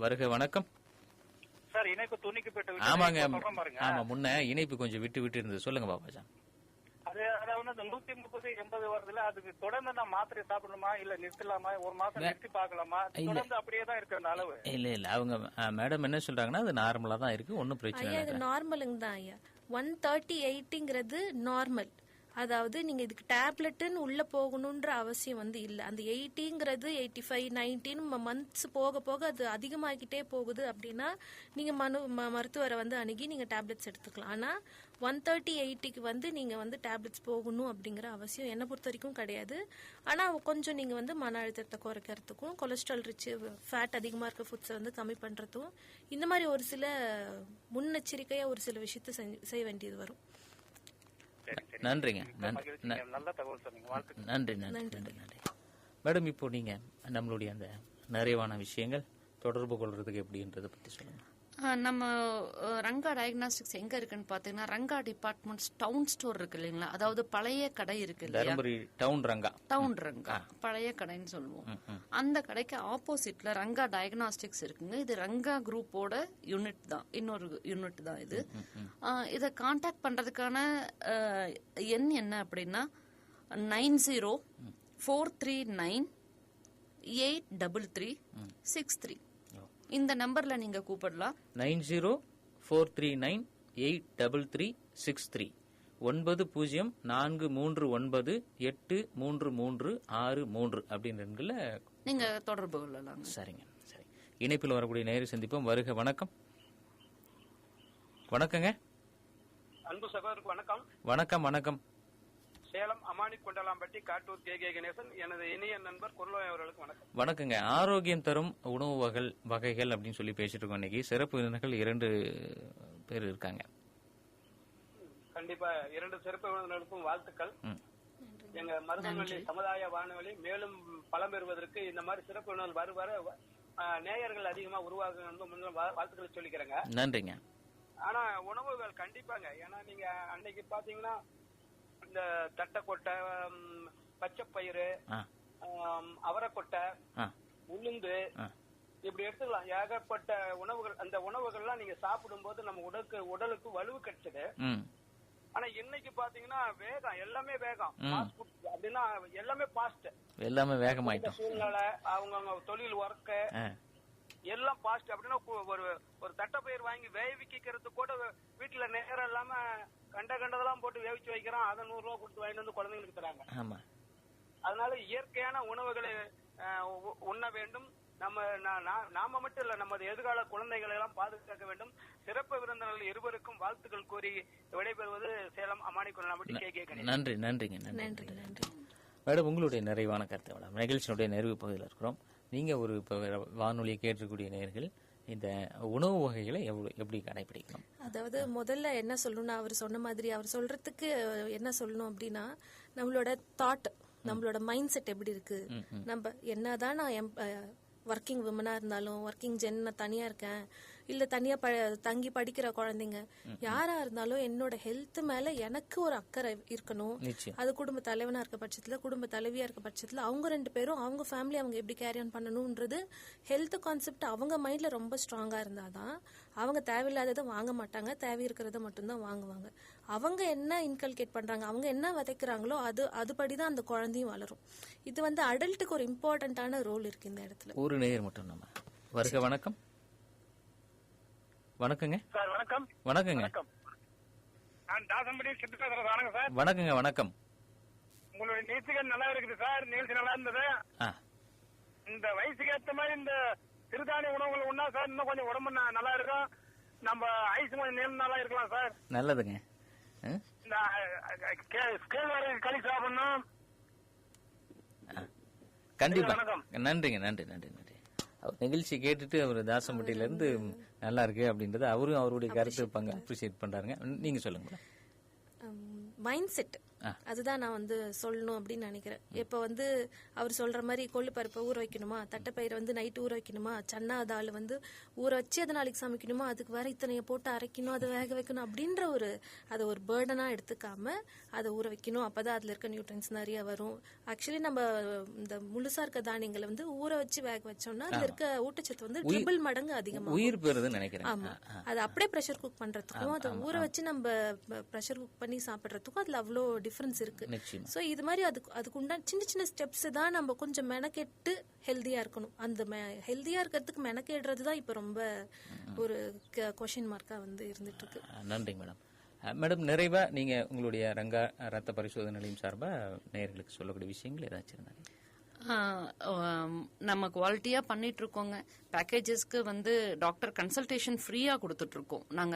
வருக. வணக்கம் சார். இணைப்பு துணிக்கப்பட்டு ஆமாங்க. ஆமா, முன்ன இணைப்பு கொஞ்சம் விட்டு விட்டு இருந்தது. சொல்லுங்க பாபாஜான். அதாவது 130/80 வருதுல, அதுக்கு தொடர்ந்து நான் மாத்திரை சாப்பிடணுமா இல்ல நிறுத்தலாமா, ஒரு மாசம் நிறுத்தி பாக்கலாமா, தொடர்ந்து அப்படியே தான் இருக்கு அந்த அளவு? இல்ல அவங்க மேடம் என்ன சொல்றாங்கன்னா அது நார்மலா தான் இருக்கு, ஒன்னும் பிரச்சனை இல்லை. இது நார்மலுங்க தான் ஐயா. 130/80ங்கிறது நார்மல். அதாவது நீங்க இதுக்கு டேப்லெட்னு உள்ள போகணும்ன்ற அவசியம் வந்து இல்ல. அந்த 80ங்கிறது 85, 90 மந்த்ஸ் போக போக அது அதிகமாகிட்டே போகுது அப்படின்னா நீங்க மருத்துவரை வந்து அணுகி நீங்க டேப்லெட்ஸ் எடுத்துக்கலாம். ஆனா 130/80க்கு வந்து நீங்க வந்து டேப்லெட்ஸ் போகணும் அப்படிங்கிற அவசியம் என்னை பொறுத்த வரைக்கும் கிடையாது. ஆனா கொஞ்சம் நீங்க வந்து மன அழுத்தத்தை குறைக்கிறதுக்கும், கொலஸ்ட்ரால் ரிச் ஃபேட் அதிகமா இருக்க ஃபுட்ஸை வந்து கம்மி பண்றதும், இந்த மாதிரி ஒரு சில முன்னெச்சரிக்கையா ஒரு சில விஷயத்த செய்ய வேண்டியது வரும். நன்றிங்க. நன்றி. மேடம், இப்போ நீங்க நம்மளுடைய அந்த நிறைவான விஷயங்கள் தொடர்பு கொள்றதுக்கு எப்படின்றத பத்தி சொல்லுங்க. நம்ம ரங்கா டயக்னாஸ்டிக்ஸ் எங்க இருக்குன்னு பாத்தீங்கன்னா ரங்கா டிபார்ட்மெண்ட்ஸ் டவுன் ஸ்டோர் இருக்கு இல்லைங்களா, அதாவது பழைய கடை இருக்கு இல்லையா, டவுன் ரங்கா பழைய கடைன்னு சொல்லுவோம். அந்த கடைக்கு ஆப்போசிட்ல ரங்கா டயக்னாஸ்டிக்ஸ் இருக்குங்க. இது ரங்கா குரூப்போட யூனிட் தான், இன்னொரு யூனிட் தான் இது. இதை கான்டாக்ட் பண்றதுக்கான எண் என்ன அப்படின்னா 9043398363. இந்த நம்பர்ல நீங்க கூப்பிடலாம். 9043398363 9043983363 அப்படின்ற நீங்க தொடர்பு கொள்ளலாம். சரிங்க. சரி, இணைப்பில் வரக்கூடிய நேரு சந்திப்போம். வருக. வணக்கம். வணக்கங்க. அன்பு சகோதரருக்கு வணக்கம். வணக்கம். வணக்கம். சேலம் அமானி கொண்டலாம்பட்டி காட்டூர் கே கணேசன். எனது இணைய நண்பர் குரலோய் அவர்களுக்கு வணக்கம். வணக்கங்க. ஆரோக்கியம் தரும் உணவு வகைகள் அப்படின்னு சொல்லி பேசிட்டு இருக்கோம். இன்னைக்கு சிறப்பு விருந்தினர்கள் 2 பேர் இருக்காங்க. கண்டிப்பா 2 சிறப்பு விருந்தினர்களுக்கும் வாழ்த்துக்கள். எங்க மருதவள்ளி சமுதாய வானொலி மேலும் பலம் பெறுவதற்கு இந்த மாதிரி சிறப்பு விருந்தினர்கள் வர நேயர்கள் அதிகமா உருவாக வாழ்த்துக்களை சொல்லிக்கிறேங்க. நன்றிங்க. ஆனா உணவுகள் கண்டிப்பாங்க. ஏன்னா நீங்க அன்னைக்கு பாத்தீங்கன்னா இந்த தட்டைக்கொட்டை, பச்சைப்பயிறு, அவரைக்கொட்டை, உளுந்து இப்படி எடுத்துக்கலாம். ஏகப்பட்ட உணவுகள். அந்த உணவுகள்லாம் நீங்க சாப்பிடும் போது நம்ம உடலுக்கு வலுவு கிடைச்சது. ஆனா இன்னைக்கு பாத்தீங்கன்னா வேகம், எல்லாமே வேகம். அப்படின்னா எல்லாமே பாஸ்ட், எல்லாமே வேகமாயிட்ட சூழ்நிலை, அவங்க தொழில் ஒர்க்கு எல்லாம் பாஸ்ட். அப்படின்னா ஒரு தட்டைப்பயிர் வாங்கி வேவிக்கிறது கூட வீட்டுல நேரம் இல்லாம கண்டதெல்லாம் போட்டு வேவிச்சு வைக்கிறோம். அதை 100 ரூபா கொடுத்து வாங்கிட்டு வந்து குழந்தைங்களுக்கு தராங்க. அதனால இயற்கையான உணவுகளை உண்ண வேண்டும். நாம மட்டும் இல்ல, நமது எதிர்கால குழந்தைகளை எல்லாம் பாதுகாக்க வேண்டும். சிறப்பு விருந்தினர்கள் இருவருக்கும் வாழ்த்துக்கள் கூறி விடைபெறுவது சேலம் அமானி கொண்டலாம்பட்டி கே கணேசன். நன்றி. நன்றிங்க. நன்றி. மேடம், உங்களுடைய நிறைவான கருத்தை மேடம். நிகழ்ச்சியினுடைய நிறைவு பகுதியில் இருக்கிறோம். நீங்க ஒரு வானொலியை கேட்டிருக்கக்கூடிய நேயர்கள் இந்த உணவு வகைகளை எப்படி கடைபிடிக்கணும்? அதாவது முதல்ல என்ன சொல்லணும்னா, அவர் சொன்ன மாதிரி அவர் சொல்றதுக்கு என்ன சொல்லணும் அப்படின்னா, நம்மளோட தாட், நம்மளோட மைண்ட் செட் எப்படி இருக்கு. நம்ம என்னதான் நான் ஒர்க்கிங் விமனா இருந்தாலும், ஒர்க்கிங் ஜென் தனியா இருக்கேன், இல்ல தனியா தங்கி படிக்கிற குழந்தைங்க யாரா இருந்தாலும் என்னோட ஹெல்த் மேல எனக்கு ஒரு அக்கறை இருக்கணும். அது குடும்ப தலைவனா இருக்க பட்சத்துல, குடும்ப தலைவியா இருக்க பட்சத்துல அவங்க 2 பேரும் அவங்க ஃபேமிலி அவங்க எப்படி கேரி ஆன் பண்ணணும்ன்றது ஹெல்த் கான்செப்ட் அவங்க மைண்ட்ல ரொம்ப ஸ்ட்ராங்கா இருந்தாதான் அவங்க தேவையில்லாததை வாங்க மாட்டாங்க, தேவை இருக்கிறத மட்டும்தான் வாங்குவாங்க. அவங்க என்ன இன்கல்கேட் பண்றாங்க, அவங்க என்ன விதைக்கிறாங்களோ அதுபடிதான் அந்த குழந்தையும் வளரும். இது வந்து அடல்ட்டுக்கு ஒரு இம்பார்ட்டன்டான ரோல் இருக்கு இந்த இடத்துல. ஒரு நேயர் மட்டும் நம்ம வருக. வணக்கம். வணக்கங்க. சார் வணக்கம். வணக்கங்க. நான் தாசம்படி சித்து பேசுறேன். வணக்கம் சார். வணக்கங்க. வணக்கம். உங்களுடைய நிகழ்ச்சிகள் நல்லா இருக்குது சார். நிகழ்ச்சி நல்லா இருந்தது. இந்த வயசுக்கு ஏற்ற மாதிரி இந்த சிறுதானிய உணவுகள் உண்ணா சார் இன்னும் கொஞ்சம் உடம்பு நல்லா இருக்கும். நம்ம ஐஸ் கொஞ்சம் நீளம் நல்லா இருக்கலாம் சார். நல்லதுங்க. இந்த கேழ்வரகு களி சாப்பிடணும். கண்டிப்பா. நன்றிங்க. நன்றி. அவர் நிகழ்ச்சி கேட்டுட்டு அவர் தாசம்பட்டியில இருந்து நல்லா இருக்கு அப்படின்றது அவரும் அவருடைய கருத்து பங்கு அப்ரிசியேட் பண்றாங்க. நீங்க சொல்லுங்க. மைண்ட் செட் அதுதான் நான் வந்து சொல்லணும் அப்படின்னு நினைக்கிறேன். இப்போ வந்து அவர் சொல்ற மாதிரி கொள்ளு பருப்பை ஊற வைக்கணுமா, தட்டைப்பயிரை வந்து நைட்டு ஊற வைக்கணுமா, சன்னா தால் வந்து ஊற வச்சு அதை நாளைக்கு சமைக்கணுமா, அதுக்கு வேற இத்தனையை போட்டு அரைக்கணும், அதை வேக வைக்கணும் அப்படின்ற அதை ஒரு பேர்டனா எடுத்துக்காம அதை ஊற வைக்கணும். அப்பதான் அதுல இருக்க நியூட்ரன்ஸ் நிறைய வரும். ஆக்சுவலி நம்ம இந்த முழுசா இருக்க தானியங்களை வந்து ஊற வச்சு வேக வச்சோம்னா அதுல இருக்க ஊட்டச்சத்து வந்து ட்ரிபிள் மடங்கு அதிகமா உயிர் பெறுதுன்னு நினைக்கிறேன். ஆமா, அது அப்படியே ப்ரெஷர் குக் பண்றதுக்கும் அதை ஊற வச்சு நம்ம ப்ரெஷர் குக் பண்ணி சாப்பிடுறதுக்கும் அதுல அவ்வளோ டிஃபரன்ஸ் இருக்கு. சோ இது மாதிரி அதுக்கு உண்டான சின்ன சின்ன ஸ்டெப்ஸ் தான் நம்ம கொஞ்சம் மெனக்கெட்டு ஹெல்தியா இருக்கணும். அந்த ஹெல்தியா இருக்கிறதுக்கு மெனக்கெடுறது தான் இப்ப ரொம்ப ஒரு கொஸ்டின் மார்க்கா வந்து இருந்துட்டு இருக்கு. நன்றி மேடம். மேடம், நிறைவா நீங்க உங்களுடைய ரங்கா ரத்த பரிசோதனை நிலையம் சார்பா நேயர்களுக்கு சொல்லக்கூடிய விஷயங்கள் ஏதாச்சும் இருந்தாங்க? நம்ம குவாலிட்டியா பண்ணிட்டு இருக்கோங்க. பேக்கேஜஸ்க்கு வந்து டாக்டர் கன்சல்டேஷன் ஃப்ரீயா கொடுத்துட்டு இருக்கோம். நாங்க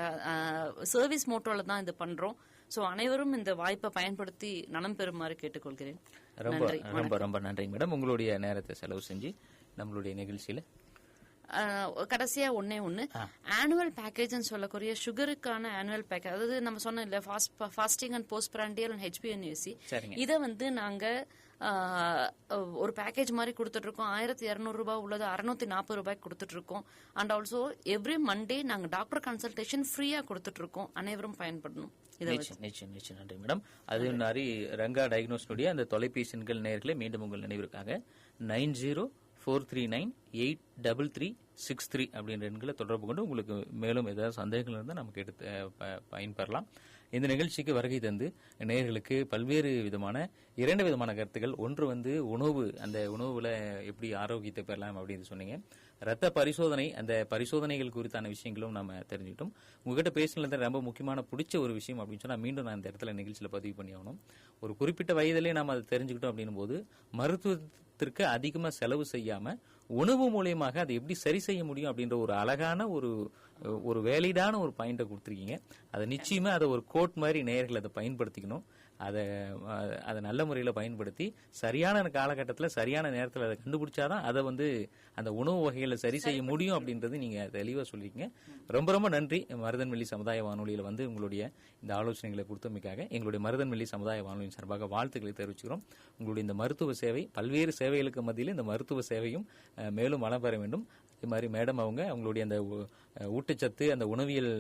சர்வீஸ் மோட்டோல தான் இது பண்றோம். சோ அனைவரும் இந்த வாய்ப்பை பயன்படுத்தி நலம் பெறுமாறு கேட்டுக்கொள்கிறேன். ரொம்ப ரொம்ப ரொம்ப நன்றி மேடம். உங்களுடைய நேரத்தை செலவு செஞ்சு நம்மளுடைய நிகழ்ச்சியில கடைசியா ஒன்னு ஆனுவல் பேக்கேஜ் சொல்லக்கூடிய சுகருக்கான ஆனுவல் பேக்கேஜ், அதாவது நம்ம சொன்னோம் இல்ல fasting and post prandial and HbA1c, இதை வந்து நாங்க ஒரு பேக்கேஜ் மாதிரி கொடுத்துட்டு இருக்கோம். 1200 ரூபாய் உள்ளது 640 ரூபாய்க்கு கொடுத்துட்டு இருக்கோம். அண்ட் ஆல்சோ எவ்ரி மண்டே நாங்க டாக்டர் கன்சல்டேஷன் ஃப்ரீயா கொடுத்துட்டு இருக்கோம். அனைவரும் பயன்படணும். நிச்சயம் நன்றி மேடம். அது மாதிரி ரங்கா டயக்னோஸ்னுடைய அந்த தொலைபேசி எண்கள் நேயர்களே மீண்டும் உங்கள் நினைவிற்காக 9043983363 அப்படின்ற எண்களை தொடர்பு கொண்டு உங்களுக்கு மேலும் ஏதாவது சந்தேகங்கள் இருந்தால் நமக்கு எடுத்து பயன்பெறலாம். இந்த நிகழ்ச்சிக்கு வருகை தந்து நேயர்களுக்கு பல்வேறு விதமான 2 விதமான கருத்துக்கள். ஒன்று வந்து உணவு, அந்த உணவுல எப்படி ஆரோக்கியத்தை பெறலாம் அப்படின்னு சொன்னீங்க. ரத்த பரிசோதனை, அந்த பரிசோதனைகள் குறித்தான விஷயங்களும் நம்ம தெரிஞ்சுக்கிட்டோம். உங்ககிட்ட பேசினது ரொம்ப முக்கியமான பிடிச்ச ஒரு விஷயம் அப்படின்னு சொன்னா மீண்டும் நான் இந்த இடத்துல நிகழ்ச்சியில பதிவு பண்ணி ஆகணும். ஒரு குறிப்பிட்ட வயதிலே நாம அதை தெரிஞ்சுக்கிட்டோம் அப்படின்னும் போது மருத்துவத்திற்கு அதிகமா செலவு செய்யாம உணவு மூலியமாக அதை எப்படி சரி செய்ய முடியும் அப்படின்ற ஒரு அழகான ஒரு வேலிடான ஒரு பாயிண்ட கொடுத்துருக்கீங்க. அதை நிச்சயமா அதை ஒரு கோட் மாதிரி நேயர்கள் அதை பயன்படுத்திக்கணும். அதை நல்ல முறையில் பயன்படுத்தி சரியான காலகட்டத்தில் சரியான நேரத்தில் அதை கண்டுபிடிச்சாதான் அதை வந்து அந்த உணவு வகைகளை சரி செய்ய முடியும் அப்படின்றது நீங்க தெளிவாக சொல்லியிருக்கீங்க. ரொம்ப ரொம்ப நன்றி. மருதன்வெள்ளி சமுதாய வானொலியில் வந்து உங்களுடைய இந்த ஆலோசனைகளை கொடுத்தமைக்காக எங்களுடைய மருதன்வெள்ளி சமுதாய வானொலியின் சார்பாக வாழ்த்துக்களை தெரிவிச்சுக்கிறோம். உங்களுடைய இந்த மருத்துவ சேவை, பல்வேறு சேவைகளுக்கு மத்தியில் இந்த மருத்துவ சேவையும் மேலும் வளம் பெற வேண்டும். அதே மாதிரி மேடம் அவங்களுடைய அந்த ஊட்டச்சத்து, அந்த உணவியல்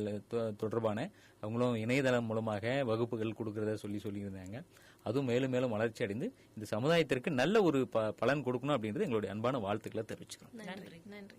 தொடர்பான அவங்களும் இணையதளம் மூலமாக வகுப்புகள் கொடுக்கறத சொல்லியிருந்தாங்க. அதுவும் மேலும் மேலும் வளர்ச்சி அடைந்து இந்த சமுதாயத்திற்கு நல்ல ஒரு பலன் கொடுக்கணும் அப்படின்றது எங்களுடைய அன்பான வாழ்த்துக்களை தெரிவிச்சுக்கிறோம். நன்றி.